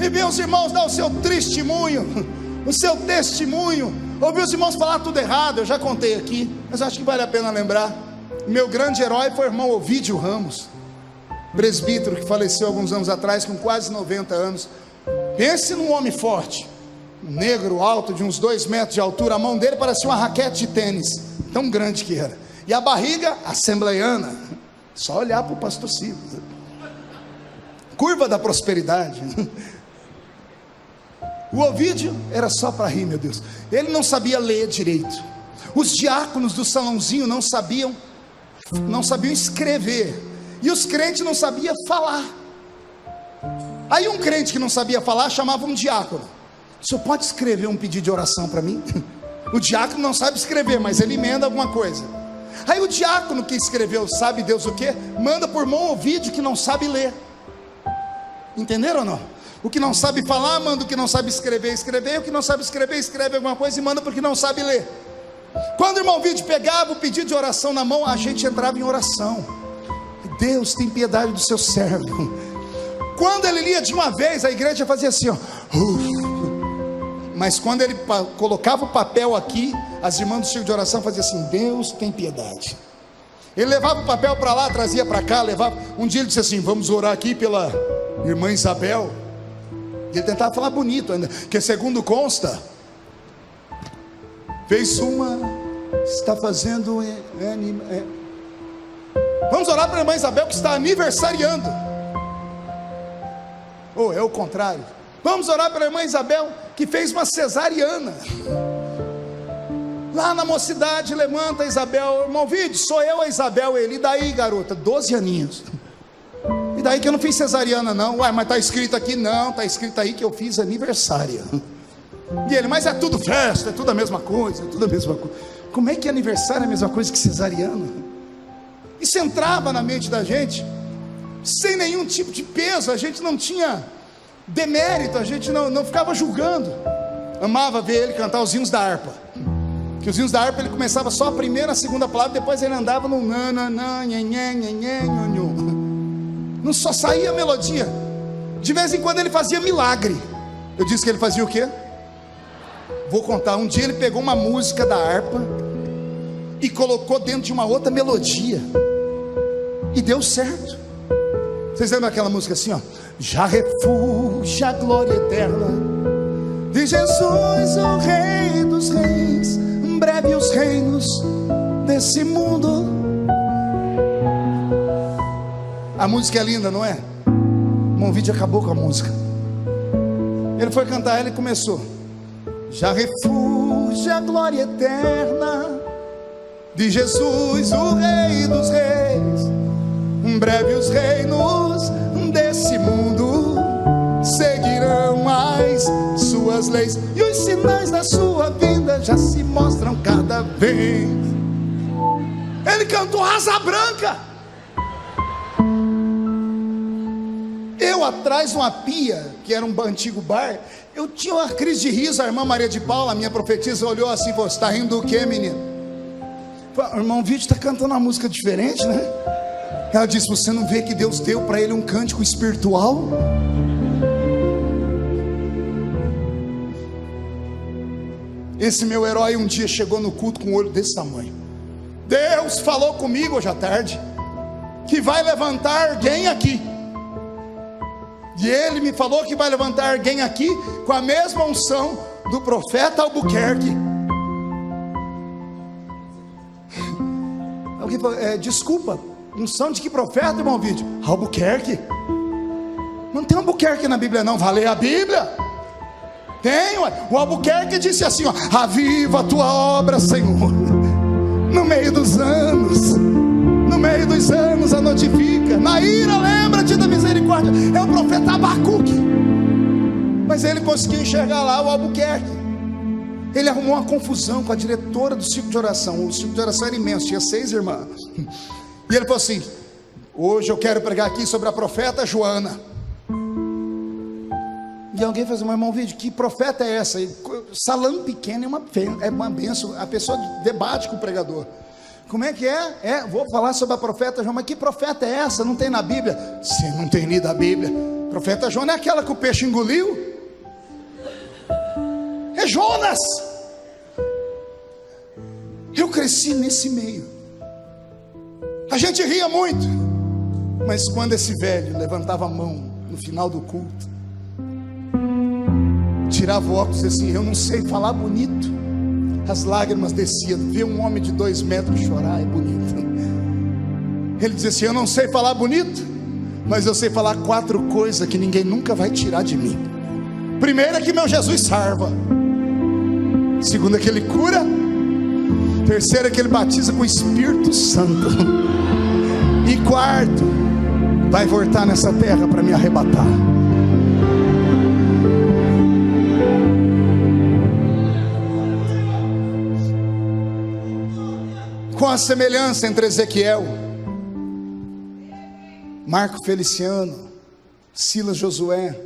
e ver os irmãos dar o seu testemunho, o seu testemunho, ouvir os irmãos falar tudo errado. Eu já contei aqui, mas acho que vale a pena lembrar. Meu grande herói foi o irmão Ovídio Ramos, presbítero que faleceu alguns anos atrás, com quase 90 anos. Pense num homem forte, um negro alto de uns 2 metros de altura. A mão dele parecia uma raquete de tênis, tão grande que era, e a barriga assembleiana. Só olhar para o pastor Silas, curva da prosperidade. O Ovídio era só para rir, meu Deus. Ele não sabia ler direito. Os diáconos do salãozinho não sabiam escrever, e os crentes não sabiam falar. Aí um crente que não sabia falar chamava um diácono. O senhor pode escrever um pedido de oração para mim? O diácono não sabe escrever, mas ele emenda alguma coisa. Aí o diácono que escreveu, sabe Deus o que? Manda por mão Ovídio, que não sabe ler. Entenderam ou não? O que não sabe falar, manda o que não sabe escrever, escrever. O que não sabe escrever, escreve alguma coisa e manda porque não sabe ler. Quando o irmão Ovídio pegava o pedido de oração na mão, a gente entrava em oração. Deus tem piedade do seu servo. Quando ele lia de uma vez, a igreja fazia assim, ó. Mas quando ele colocava o papel aqui, as irmãs do círculo de oração faziam assim: Deus tem piedade. Ele levava o papel para lá, trazia para cá, levava. Um dia ele disse assim: vamos orar aqui pela irmã Isabel. Ele tentava falar bonito ainda, que segundo consta, fez está fazendo vamos orar para a irmã Isabel que está aniversariando. Ou é o contrário, vamos orar para a irmã Isabel que fez uma cesariana. Lá na mocidade, levanta a Isabel: irmão Vídeo, sou eu a Isabel. Ele: e daí, garota? 12 aninhos. E daí que eu não fiz cesariana não? Uai, mas está escrito aqui. Não, está escrito aí que eu fiz aniversário. E ele: mas é tudo festa, é tudo a mesma coisa, é tudo a mesma coisa. Como é que aniversário é a mesma coisa que cesariana? Isso entrava na mente da gente sem nenhum tipo de peso. A gente não tinha demérito, a gente não ficava julgando. Amava ver ele cantar os hinos da harpa, que os hinos da harpa ele começava só a primeira, a segunda palavra, depois ele andava no nananã, nhenhê, nhenhê, nhonhô. Não só saía a melodia. De vez em quando ele fazia milagre. Eu disse que ele fazia o quê? Vou contar. Um dia ele pegou uma música da harpa e colocou dentro de uma outra melodia, e deu certo. Vocês lembram aquela música assim, ó? Já refúgio a glória eterna de Jesus, o Rei dos Reis, em breve os reinos desse mundo. A música é linda, não é? O irmão Vídeo acabou com a música. Ele foi cantar ela e começou: já refúgio a glória eterna de Jesus, o Rei dos Reis, em breve os reinos desse mundo seguirão as suas leis, e os sinais da sua vinda já se mostram cada vez. Ele cantou Asa Branca. Eu atrás de uma pia, que era um antigo bar, eu tinha uma crise de riso. A irmã Maria de Paula, a minha profetisa, olhou assim e falou: você está rindo do que, menino? O irmão Vídeo está cantando uma música diferente, né? Ela disse: você não vê que Deus deu para ele um cântico espiritual? Esse meu herói um dia chegou no culto com um olho desse tamanho. Deus falou comigo hoje à tarde que vai levantar alguém aqui. E ele me falou que vai levantar alguém aqui com a mesma unção do profeta Albuquerque. Alguém falou: desculpa, unção de que profeta, irmão Vídeo? Albuquerque. Não tem Albuquerque na Bíblia não. Vai ler a Bíblia. Tem, ué. O Albuquerque disse assim, ó: aviva a tua obra, Senhor, no meio dos anos. No meio dos anos a notifica. Na ira lembra-te da misericórdia. É o profeta Abacuque. Mas ele conseguiu enxergar lá o Albuquerque. Ele arrumou uma confusão com a diretora do círculo de oração. O círculo de oração era imenso, tinha 6 irmãs. E ele falou assim: hoje eu quero pregar aqui sobre a profeta Joana. E alguém fez: meu irmão, vídeo, que profeta é essa? Salão pequeno é uma benção. A pessoa debate com o pregador. Como é que é? Vou falar sobre a profeta Joana. Mas que profeta é essa? Não tem na Bíblia? Você não tem lido a Bíblia. Profeta Joana é aquela que o peixe engoliu? É Jonas. Eu cresci nesse meio. A gente ria muito, mas quando esse velho levantava a mão no final do culto, tirava o óculos e dizia assim: eu não sei falar bonito, as lágrimas desciam. Ver um homem de 2 metros chorar é bonito. Ele dizia assim: eu não sei falar bonito, mas eu sei falar 4 coisas que ninguém nunca vai tirar de mim. Primeiro é que meu Jesus salva. Segundo é que ele cura. Terceiro é que ele batiza com o Espírito Santo. E quarto, vai voltar nessa terra para me arrebatar. Com a semelhança entre Ezequiel, Marco Feliciano, Silas Josué,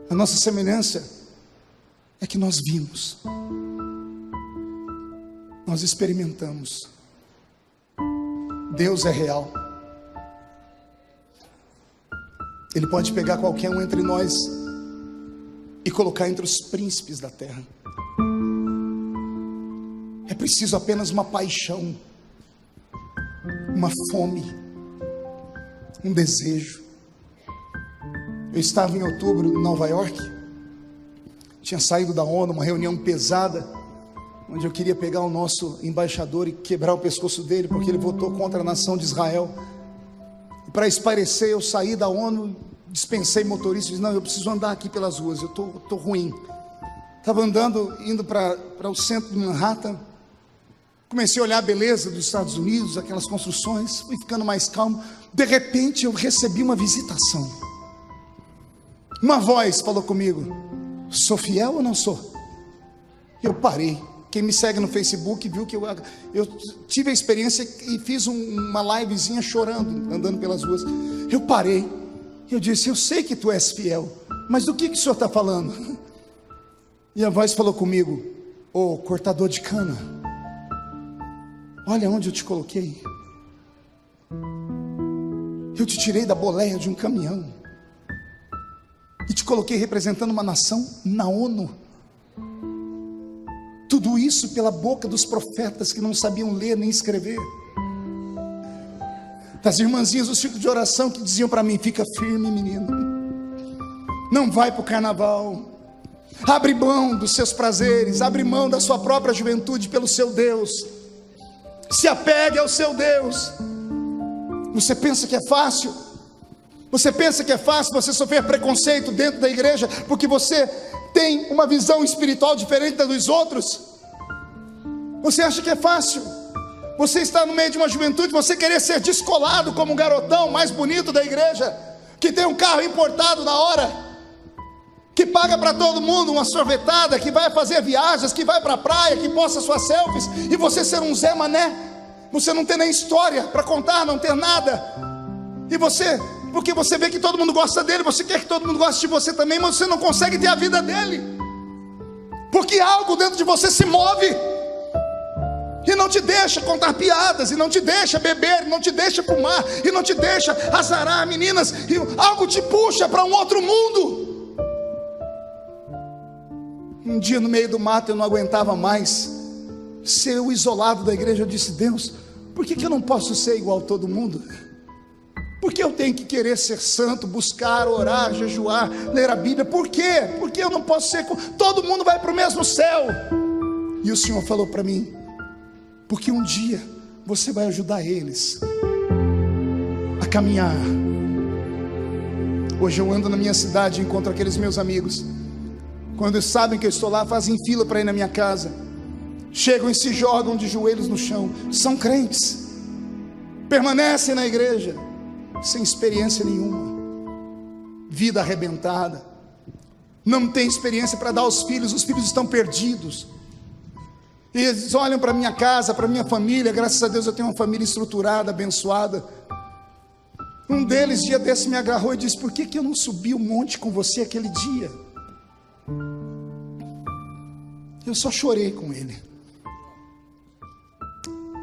a nossa semelhança é que nós vimos, nós experimentamos. Deus é real. Ele pode pegar qualquer um entre nós e colocar entre os príncipes da terra. É preciso apenas uma paixão, uma fome, um desejo. Eu estava em outubro em Nova York. Tinha saído da ONU, uma reunião pesada, onde eu queria pegar o nosso embaixador e quebrar o pescoço dele, porque ele votou contra a nação de Israel. E para espairecer, eu saí da ONU, dispensei motorista, disse: não, eu preciso andar aqui pelas ruas, eu estou ruim. Estava andando, indo para o centro de Manhattan. Comecei a olhar a beleza dos Estados Unidos, aquelas construções, fui ficando mais calmo. De repente eu recebi uma visitação. Uma voz falou comigo: sou fiel ou não sou? Eu parei. Quem me segue no Facebook viu que eu tive a experiência e fiz uma livezinha chorando, andando pelas ruas. Eu parei. Eu disse: eu sei que tu és fiel, mas do que o senhor está falando? E a voz falou comigo: ô cortador de cana, olha onde eu te coloquei. Eu te tirei da boleia de um caminhão e te coloquei representando uma nação na ONU. Tudo isso pela boca dos profetas que não sabiam ler nem escrever, das irmãzinhas do círculo de oração que diziam para mim: fica firme, menino, não vai para o carnaval, abre mão dos seus prazeres, abre mão da sua própria juventude pelo seu Deus, se apegue ao seu Deus. Você pensa que é fácil? Você pensa que é fácil você sofrer preconceito dentro da igreja porque você tem uma visão espiritual diferente da dos outros? Você acha que é fácil? Você está no meio de uma juventude, você querer ser descolado como um garotão mais bonito da igreja, que tem um carro importado na hora, que paga para todo mundo uma sorvetada, que vai fazer viagens, que vai para a praia, que posta suas selfies, e você ser um Zé Mané, você não tem nem história para contar, não ter nada, e você, porque você vê que todo mundo gosta dele, você quer que todo mundo goste de você também, mas você não consegue ter a vida dele, porque algo dentro de você se move, e não te deixa contar piadas, e não te deixa beber, e não te deixa fumar, e não te deixa azarar meninas, e algo te puxa para um outro mundo. Um dia no meio do mato eu não aguentava mais ser o isolado da igreja. Eu disse: Deus, por que eu não posso ser igual a todo mundo? Por que eu tenho que querer ser santo, buscar, orar, jejuar, ler a Bíblia? Por quê? Por que eu não posso ser? Todo mundo vai para o mesmo céu. E o Senhor falou para mim: porque um dia você vai ajudar eles a caminhar. Hoje eu ando na minha cidade e encontro aqueles meus amigos. Quando eles sabem que eu estou lá, fazem fila para ir na minha casa, chegam e se jogam de joelhos no chão. São crentes, permanecem na igreja sem experiência nenhuma, vida arrebentada, não tem experiência para dar aos filhos, os filhos estão perdidos. E eles olham para minha casa, para minha família. Graças a Deus eu tenho uma família estruturada, abençoada. Um deles, dia desse, me agarrou e disse: por que eu não subi o monte com você aquele dia? Eu só chorei com ele.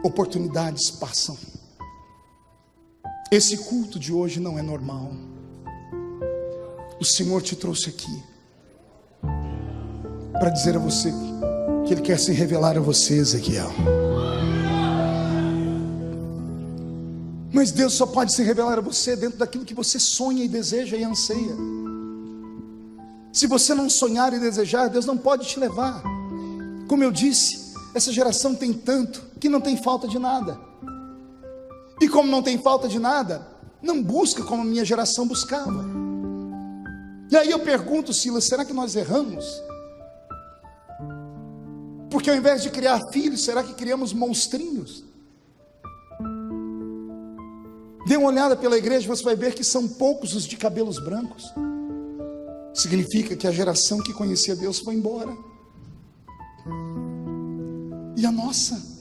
Oportunidades passam. Esse culto de hoje não é normal. O Senhor te trouxe aqui para dizer a você que Ele quer se revelar a você, Ezequiel. Mas Deus só pode se revelar a você dentro daquilo que você sonha e deseja e anseia. Se você não sonhar e desejar, Deus não pode te levar. Como eu disse, essa geração tem tanto que não tem falta de nada. E como não tem falta de nada, não busca como a minha geração buscava. E aí eu pergunto, Silas, será que nós erramos? Porque ao invés de criar filhos, será que criamos monstrinhos? Dê uma olhada pela igreja, você vai ver que são poucos os de cabelos brancos. Significa que a geração que conhecia Deus foi embora. E a nossa?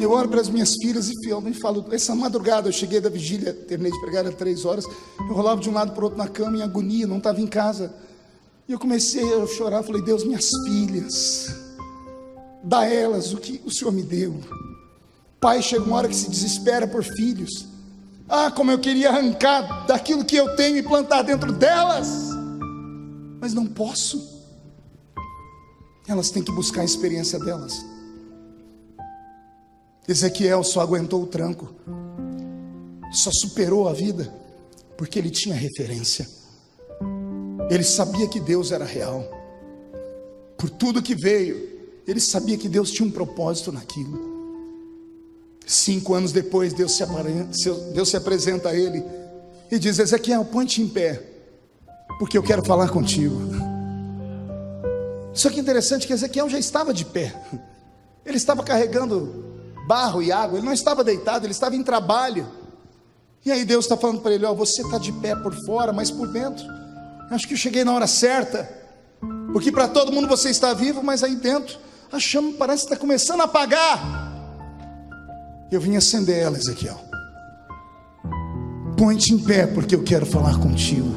Eu olho para as minhas filhas e falo, essa madrugada eu cheguei da vigília, terminei de pregar às 3 horas, eu rolava de um lado para o outro na cama em agonia, não estava em casa. E eu comecei a chorar, falei: Deus, minhas filhas, dá a elas o que o Senhor me deu. Pai chega uma hora que se desespera por filhos. Ah, como eu queria arrancar daquilo que eu tenho e plantar dentro delas, mas não posso. Elas têm que buscar a experiência delas. Ezequiel só aguentou o tranco, só superou a vida porque ele tinha referência. Ele sabia que Deus era real. Por tudo que veio, ele sabia que Deus tinha um propósito naquilo. 5 anos depois, Deus se apresenta a ele e diz: Ezequiel, põe-te em pé, porque eu quero falar contigo. Só que interessante que Ezequiel já estava de pé. Ele estava carregando barro e água, ele não estava deitado, ele estava em trabalho. E aí Deus está falando para ele: ó, você está de pé por fora, mas por dentro, acho que eu cheguei na hora certa, porque para todo mundo você está vivo, mas aí dentro a chama parece que está começando a apagar. Eu vim acender ela, Ezequiel. Põe-te em pé, porque eu quero falar contigo.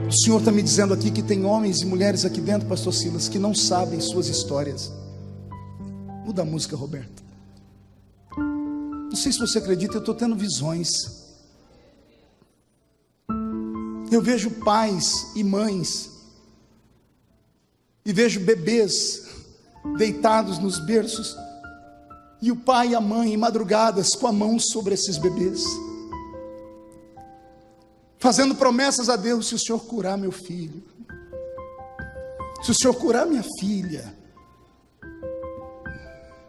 O Senhor está me dizendo aqui que tem homens e mulheres aqui dentro, pastor Silas, que não sabem suas histórias. Muda a música, Roberto. Não sei se você acredita, eu estou tendo visões. Eu vejo pais e mães, e vejo bebês deitados nos berços, e o pai e a mãe em madrugadas com a mão sobre esses bebês, fazendo promessas a Deus: se o Senhor curar meu filho, se o Senhor curar minha filha,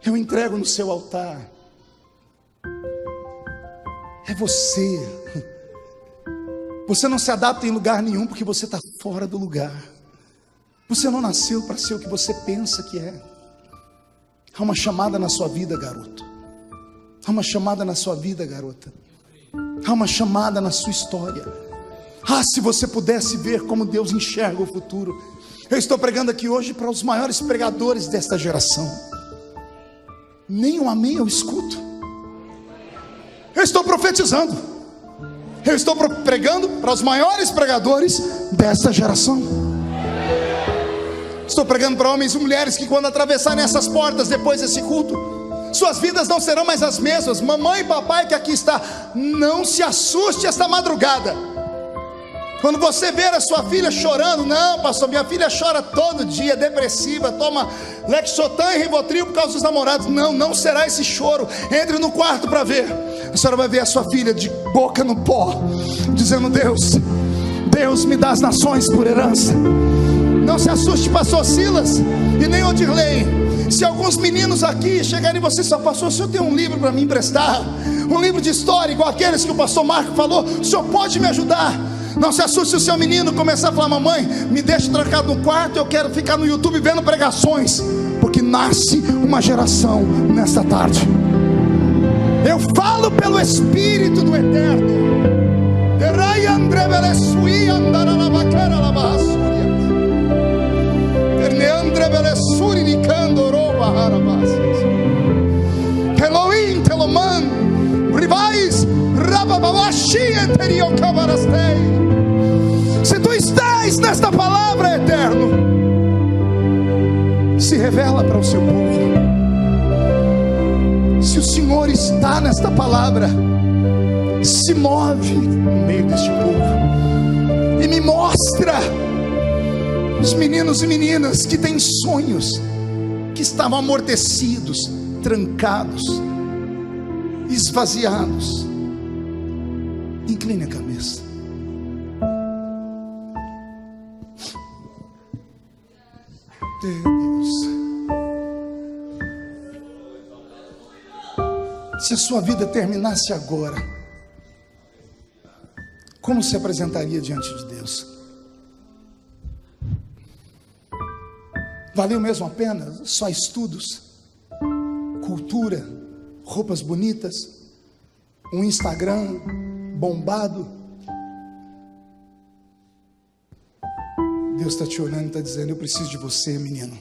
eu entrego no seu altar. É você. Você não se adapta em lugar nenhum porque você está fora do lugar. Você não nasceu para ser o que você pensa que é. Há uma chamada na sua vida, garoto. Há uma chamada na sua vida, garota. Há uma chamada na sua história. Ah, se você pudesse ver como Deus enxerga o futuro. Eu estou pregando aqui hoje para os maiores pregadores desta geração. Nem um amém eu escuto. Eu estou profetizando. Eu estou pregando para os maiores pregadores desta geração. Estou pregando para homens e mulheres que, quando atravessarem essas portas depois desse culto, suas vidas não serão mais as mesmas. Mamãe e papai que aqui está, não se assuste esta madrugada. Quando você ver a sua filha chorando: não, pastor, minha filha chora todo dia, depressiva, toma Lexotan e Rivotril por causa dos namorados. Não será esse choro. Entre no quarto para ver. A senhora vai ver a sua filha de boca no pó, dizendo: Deus me dá as nações por herança. Não se assuste, pastor Silas e nem Odirley. Se alguns meninos aqui chegarem e você só: pastor, o senhor tem um livro para me emprestar, um livro de história igual aqueles que o pastor Marco falou, o senhor pode me ajudar? Não se assuste se o seu menino começar a falar: mamãe, me deixa trancado no quarto, eu quero ficar no YouTube vendo pregações. Porque nasce uma geração nesta tarde. Eu falo pelo Espírito do Eterno. Elohim, Teloman, Rivais, Rababashi, Eterio Kabarastei. Se tu estás nesta palavra, Eterno, se revela para o seu povo. Se o Senhor está nesta palavra, se move no meio deste povo e me mostra os meninos e meninas que têm sonhos, que estavam amortecidos, trancados, esvaziados. Incline a cabeça. Deus, se a sua vida terminasse agora, como se apresentaria diante de Deus? Valeu mesmo a pena? Só estudos, cultura, roupas bonitas, um Instagram bombado? Deus está te olhando e está dizendo: eu preciso de você, menino.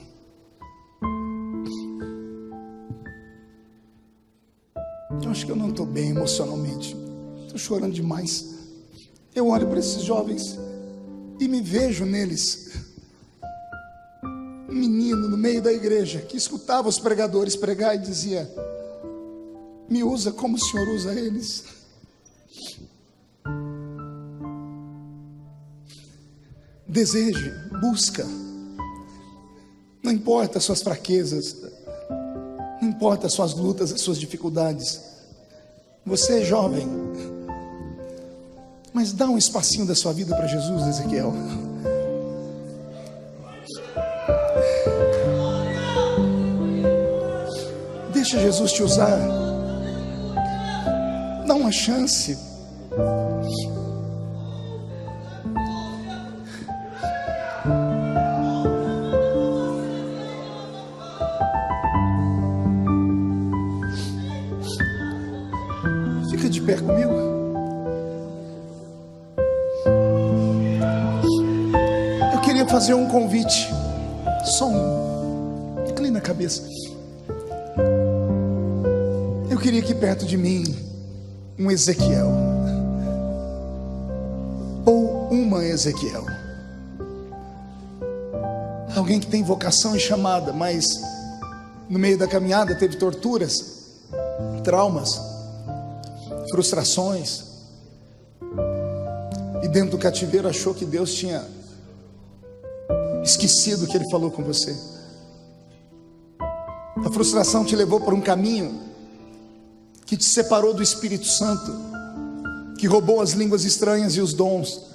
Eu acho que eu não estou bem emocionalmente, estou chorando demais. Eu olho para esses jovens e me vejo neles. Um menino no meio da igreja que escutava os pregadores pregar e dizia: me usa como o Senhor usa eles. Deseje, busca. Não importa as suas fraquezas, não importa as suas lutas, as suas dificuldades. Você é jovem, mas dá um espacinho da sua vida para Jesus, Ezequiel. Deixa Jesus te usar. Dá uma chance. Fica de pé comigo. Eu queria fazer um convite. Só um. Inclina a cabeça. Eu queria que perto de mim um Ezequiel, ou uma Ezequiel, alguém que tem vocação e chamada, mas no meio da caminhada teve torturas, traumas, frustrações, e dentro do cativeiro achou que Deus tinha esquecido o que Ele falou com você. A frustração te levou por um caminho que te separou do Espírito Santo, que roubou as línguas estranhas e os dons.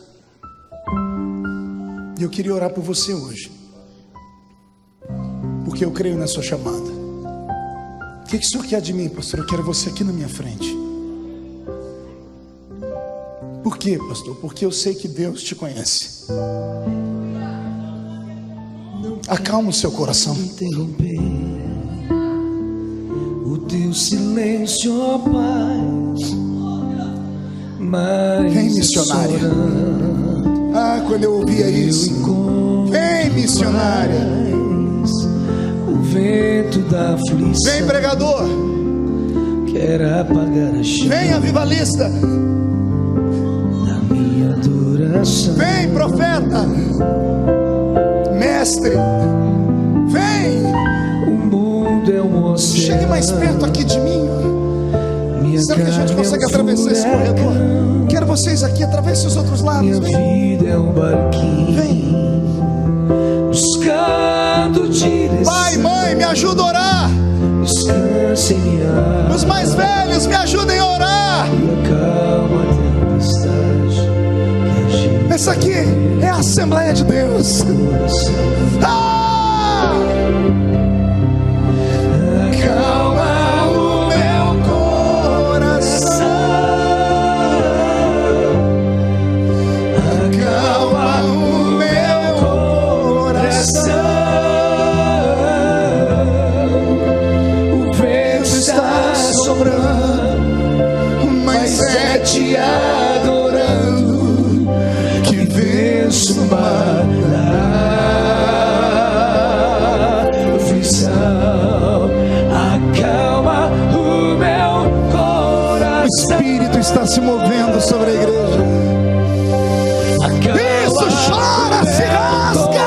E eu queria orar por você hoje, porque eu creio na sua chamada. O que o Senhor quer de mim, pastor? Eu quero você aqui na minha frente. Por quê, pastor? Porque eu sei que Deus te conhece. Acalma o seu coração. O teu silêncio, ó Pai. Vem, missionária. Quando eu ouvia isso, vem, missionária. O vento da aflição. Vem, pregador. Quer apagar a chama. Vem, avivalista. Da minha adoração. Vem, profeta. Mestre. Vem. É um oceano. Chegue mais perto aqui de mim. Será que a gente consegue atravessar esse corredor? Quero vocês aqui, atravessem os outros lados. Minha vida é um barquinho. Vem. Buscando direção. Pai, mãe, me ajuda a orar. Descanse em minha alma. Os mais velhos, me ajudem a orar. E acalma a tempestade que agita. Essa aqui é a Assembleia de Deus. é te adorando que venço a aflição. Acalma o meu coração. O Espírito está se movendo sobre a igreja. Isso, chora, se rasga.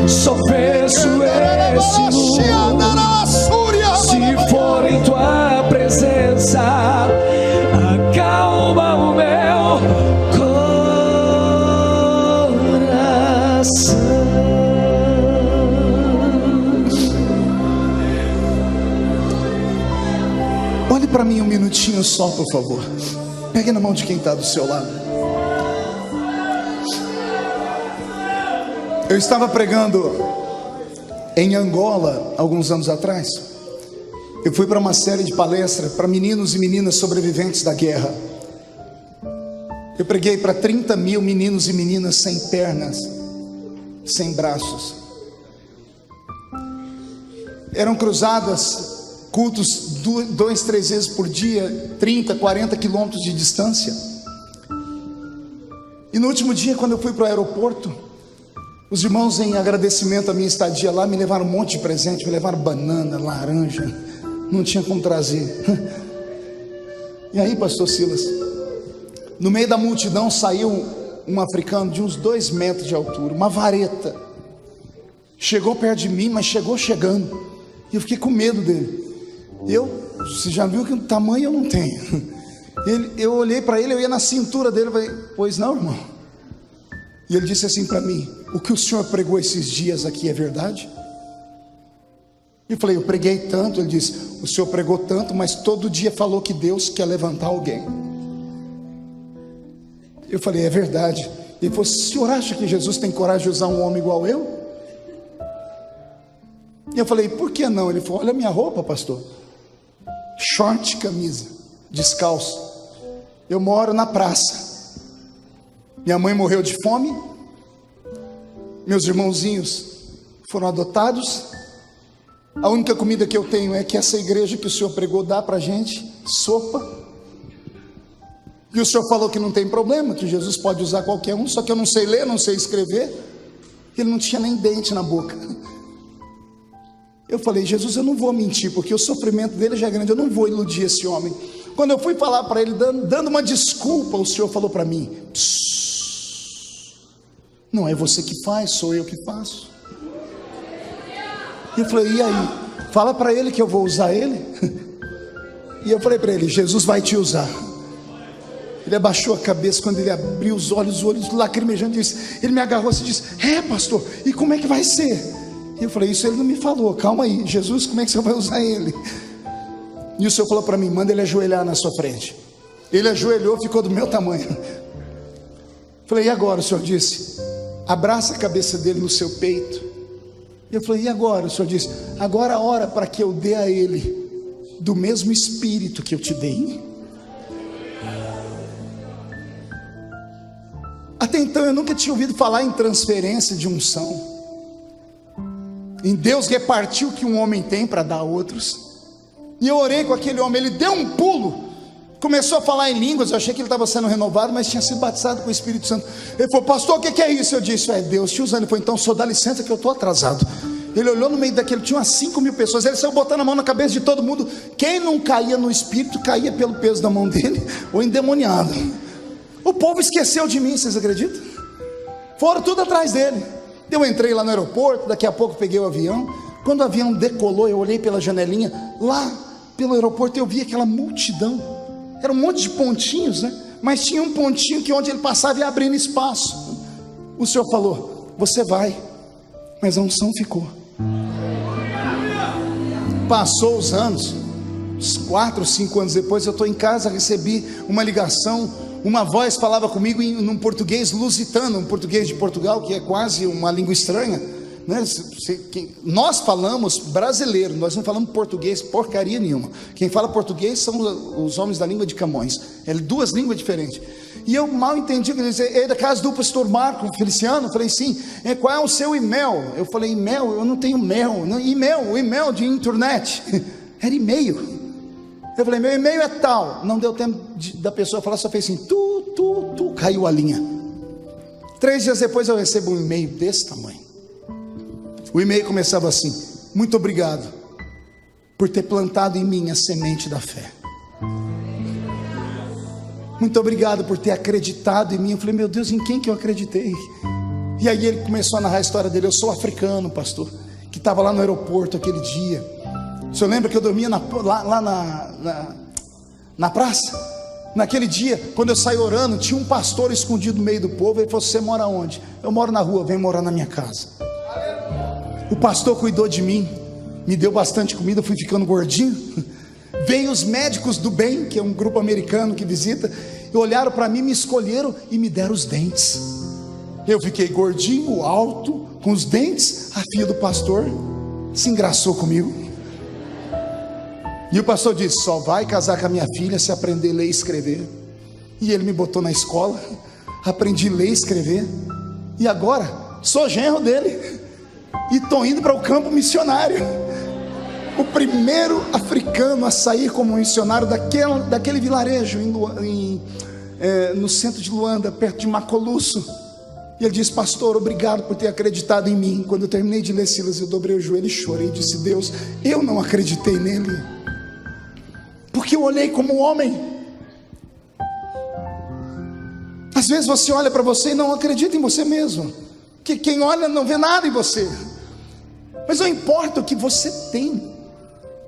Só peço esse mundo, se for em tua presença, acalma o meu coração. Olhe para mim um minutinho só, por favor. Pegue na mão de quem está do seu lado. Eu estava pregando em Angola alguns anos atrás. Eu fui para uma série de palestras para meninos e meninas sobreviventes da guerra. Eu preguei para 30 mil meninos e meninas sem pernas, sem braços. Eram cruzadas, cultos 2, 3 vezes por dia, 30, 40 quilômetros de distância. E no último dia, quando eu fui para o aeroporto, os irmãos, em agradecimento à minha estadia lá, me levaram um monte de presente. Me levaram banana, laranja, não tinha como trazer. E aí, pastor Silas, no meio da multidão saiu um africano de uns 2 metros de altura, uma vareta. Chegou perto de mim, mas chegou chegando, e eu fiquei com medo dele. Você já viu que o tamanho eu não tenho. Eu olhei para ele, eu ia na cintura dele, eu falei: pois não, irmão? E ele disse assim para mim: o que o senhor pregou esses dias aqui é verdade? Eu falei: eu preguei tanto. Ele disse: o senhor pregou tanto, mas todo dia falou que Deus quer levantar alguém. Eu falei: é verdade. Ele falou: o senhor acha que Jesus tem coragem de usar um homem igual eu? E eu falei: por que não? Ele falou: olha a minha roupa, pastor, short, camisa, descalço. Eu moro na praça. Minha mãe morreu de fome, meus irmãozinhos foram adotados. A única comida que eu tenho é que essa igreja que o senhor pregou dá pra gente, sopa. E o senhor falou que não tem problema, que Jesus pode usar qualquer um, só que eu não sei ler, não sei escrever. Ele não tinha nem dente na boca. Eu falei: Jesus, eu não vou mentir, porque o sofrimento dele já é grande, eu não vou iludir esse homem. Quando eu fui falar para ele, dando uma desculpa, o senhor falou para mim: não é você que faz, sou eu que faço. E eu falei: e aí? Fala para ele que eu vou usar ele. E eu falei para ele: Jesus vai te usar. Ele abaixou a cabeça. Quando ele abriu os olhos lacrimejando, ele me agarrou e disse: é, pastor, e como é que vai ser? E eu falei: isso ele não me falou, calma aí. Jesus, como é que você vai usar ele? E o senhor falou para mim: manda ele ajoelhar na sua frente. Ele ajoelhou, ficou do meu tamanho. Falei: e agora? O senhor disse: abraça a cabeça dele no seu peito. E eu falei: e agora? O senhor disse: agora a hora para que eu dê a ele do mesmo espírito que eu te dei. Até então eu nunca tinha ouvido falar em transferência de unção, em Deus repartir o que um homem tem para dar a outros. E eu orei com aquele homem, ele deu um pulo, começou a falar em línguas. Eu achei que ele estava sendo renovado, mas tinha sido batizado com o Espírito Santo. Ele falou: pastor, o que é isso? Eu disse: é Deus te usando. Ele falou: então o senhor dá licença que eu estou atrasado. Ele olhou no meio daquele, tinha umas 5 mil pessoas. Ele saiu botando a mão na cabeça de todo mundo. Quem não caía no Espírito, caía pelo peso da mão dele, ou endemoniado. O povo esqueceu de mim, vocês acreditam? Foram tudo atrás dele. Eu entrei lá no aeroporto, daqui a pouco peguei o avião. Quando o avião decolou, eu olhei pela janelinha, lá pelo aeroporto eu vi aquela multidão. Era um monte de pontinhos, né? Mas tinha um pontinho que onde ele passava ia abrindo espaço. O senhor falou: você vai, mas a unção ficou. Passou os anos, uns 4 ou 5 anos depois, eu estou em casa, recebi uma ligação. Uma voz falava comigo num português lusitano, um português de Portugal, que é quase uma língua estranha, né? Nós falamos brasileiro, nós não falamos português porcaria nenhuma. Quem fala português são os homens da língua de Camões. É 2 línguas diferentes. E eu mal entendi, ele dizia: é da casa do pastor Marco Feliciano? Eu falei: sim. Qual é o seu e-mail? Eu falei: e-mail? Eu não tenho mail. E-mail de internet. era e-mail. Eu falei, meu e-mail é tal. Não deu tempo da pessoa falar, só fez assim, caiu a linha. 3 dias depois eu recebo um e-mail desse tamanho. O e-mail começava assim: muito obrigado por ter plantado em mim a semente da fé. Muito obrigado por ter acreditado em mim. Eu falei, meu Deus, em quem que eu acreditei? E aí ele começou a narrar a história dele. Eu sou africano, pastor, que estava lá no aeroporto aquele dia. O senhor lembra que eu dormia lá na praça? Naquele dia, quando eu saí orando, tinha um pastor escondido no meio do povo. Ele falou, você mora onde? Eu moro na rua, vem morar na minha casa. O pastor cuidou de mim, me deu bastante comida, fui ficando gordinho. Veio os médicos do bem, que é um grupo americano que visita, e olharam para mim, me escolheram e me deram os dentes. Eu fiquei gordinho, alto, com os dentes. A filha do pastor se engraçou comigo. E o pastor disse, só vai casar com a minha filha se aprender a ler e escrever. E ele me botou na escola, aprendi a ler e escrever. E agora, sou genro dele. E estou indo para o campo missionário. O primeiro africano a sair como missionário daquele vilarejo no centro de Luanda, perto de Macolusso. E ele disse, pastor, obrigado por ter acreditado em mim. Quando eu terminei de ler Silas, eu dobrei o joelho e chorei. Disse, Deus, eu não acreditei nele, porque eu olhei como homem. Às vezes você olha para você e não acredita em você mesmo, que quem olha não vê nada em você. Mas não importa o que você tem,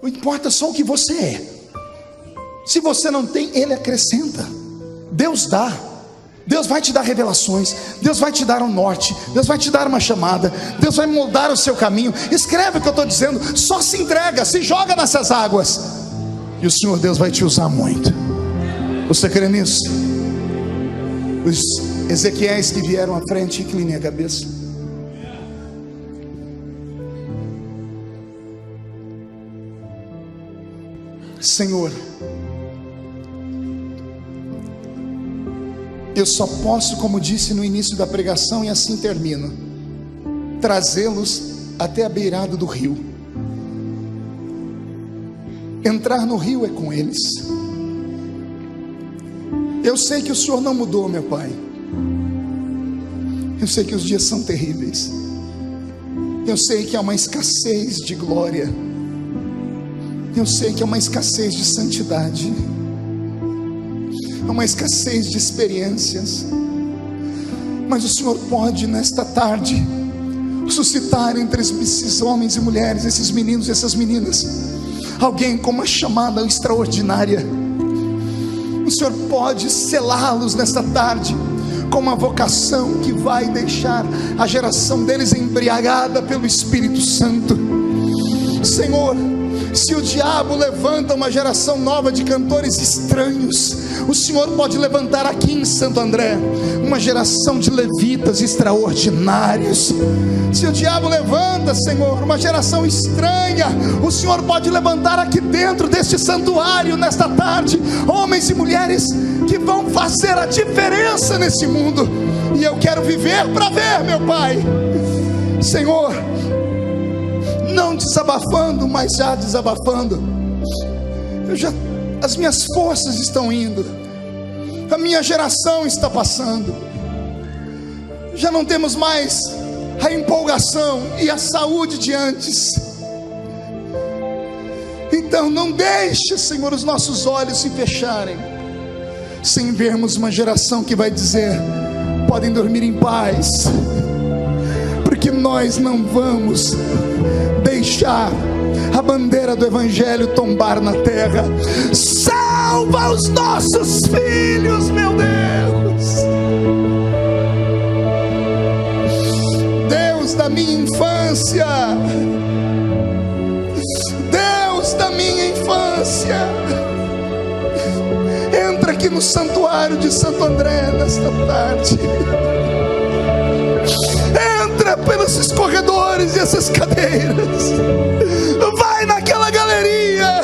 não importa só o que você é. Se você não tem, Ele acrescenta. Deus dá. Deus vai te dar revelações, Deus vai te dar um norte, Deus vai te dar uma chamada, Deus vai moldar o seu caminho. Escreve o que eu estou dizendo, só se entrega, se joga nessas águas, e o Senhor Deus vai te usar muito. Você crê nisso? Os Ezequiéis que vieram à frente, inclinem a cabeça. Senhor, eu só posso, como disse no início da pregação, e assim termino, trazê-los até a beirada do rio. Entrar no rio é com eles. Eu sei que o Senhor não mudou, meu Pai. Eu sei que os dias são terríveis. Eu sei que há uma escassez de glória. Eu sei que há uma escassez de santidade. Há uma escassez de experiências. Mas o Senhor pode nesta tarde suscitar entre esses homens e mulheres, esses meninos e essas meninas, alguém com uma chamada extraordinária. O Senhor pode selá-los nesta tarde com uma vocação que vai deixar a geração deles embriagada pelo Espírito Santo. Senhor, se o diabo levanta uma geração nova de cantores estranhos, o Senhor pode levantar aqui em Santo André uma geração de levitas extraordinários. Se o diabo levanta, Senhor, uma geração estranha, o Senhor pode levantar aqui dentro deste santuário nesta tarde homens e mulheres que vão fazer a diferença nesse mundo. E eu quero viver para ver, meu Pai. Senhor, não desabafando, mas já desabafando. As minhas forças estão indo, a minha geração está passando. Já não temos mais a empolgação e a saúde de antes. Então não deixe, Senhor, os nossos olhos se fecharem sem vermos uma geração que vai dizer: podem dormir em paz, porque nós não vamos deixar a bandeira do Evangelho tombar na terra. Salva os nossos filhos, meu Deus. Deus da minha infância, Deus da minha infância, entra aqui no santuário de Santo André nesta tarde. Entra pelos corredores e essas cadeiras, vai naquela galeria,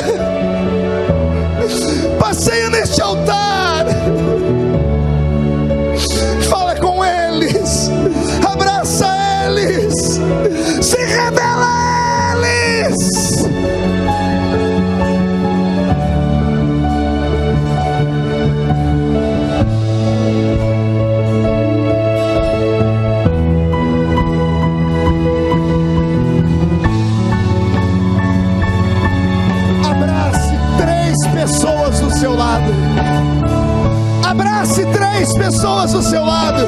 passeia neste altar, fala com eles, abraça eles, se revela a eles. lado. Abrace 3 pessoas do seu lado.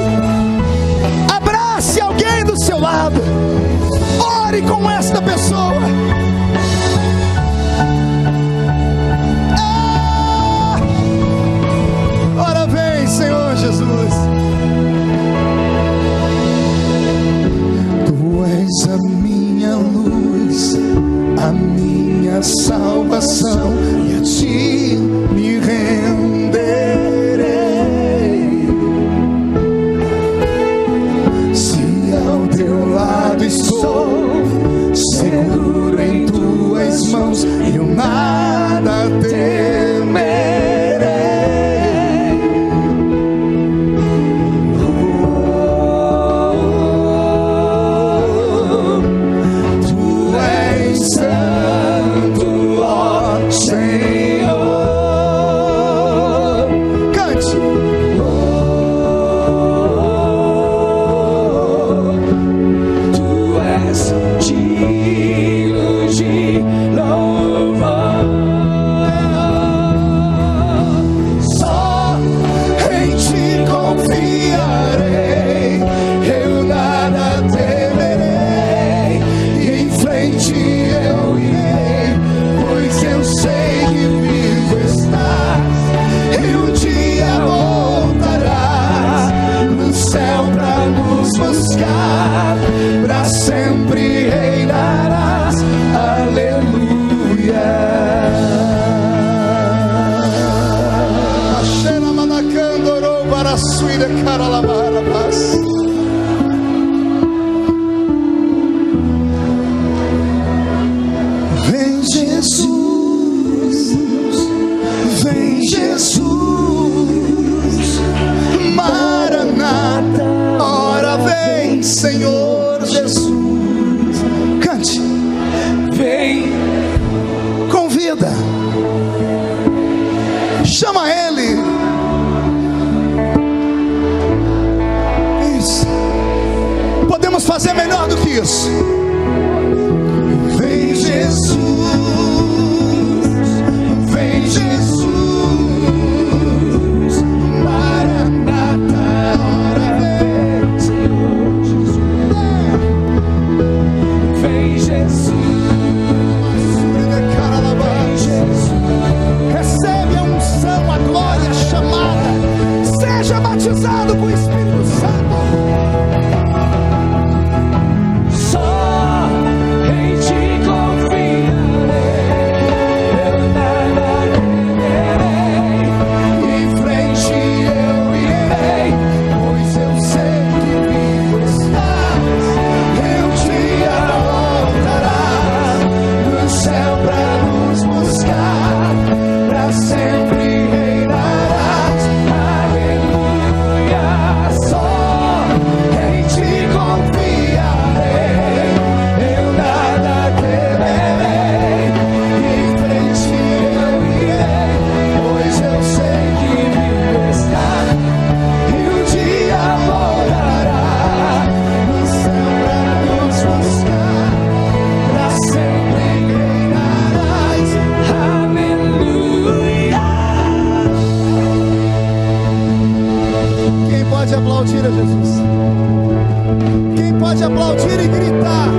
Abrace alguém do seu lado. Ore com esta pessoa. Ora vem, Senhor Jesus. Tu és a minha luz, a minha salvação, e a ti me renderei. Se ao teu lado estou, seguro em tuas mãos, eu nada temerei. Pra sempre reinarás, aleluia. Ashena manacandoro para suíra caralabara paz. Vem Jesus, vem Jesus, Maranata, ora vem Senhor Jesus. Cante. Vem. Convida. Chama Ele. Isso. Podemos fazer melhor do que isso. Vem Jesus. Vem Jesus. Maranata, ora vem Senhor Jesus. Vem Jesus. Recebe a unção, a glória, a chamada. Seja batizado com o Espírito Santo. Só em ti confiarei, eu nada temerei. Em frente eu irei, pois eu sei que vivo estás. Eu te voltarás no céu pra nos buscar, pra sempre reinarás, aleluia. Só em ti confiarei, eu nada temerei. Em frente eu irei, pois eu sei que vivo está, e um dia voltará no céu pra nos buscar, pra sempre reinarás, aleluia. Quem pode aplaudir a Jesus? Quem pode aplaudir e gritar?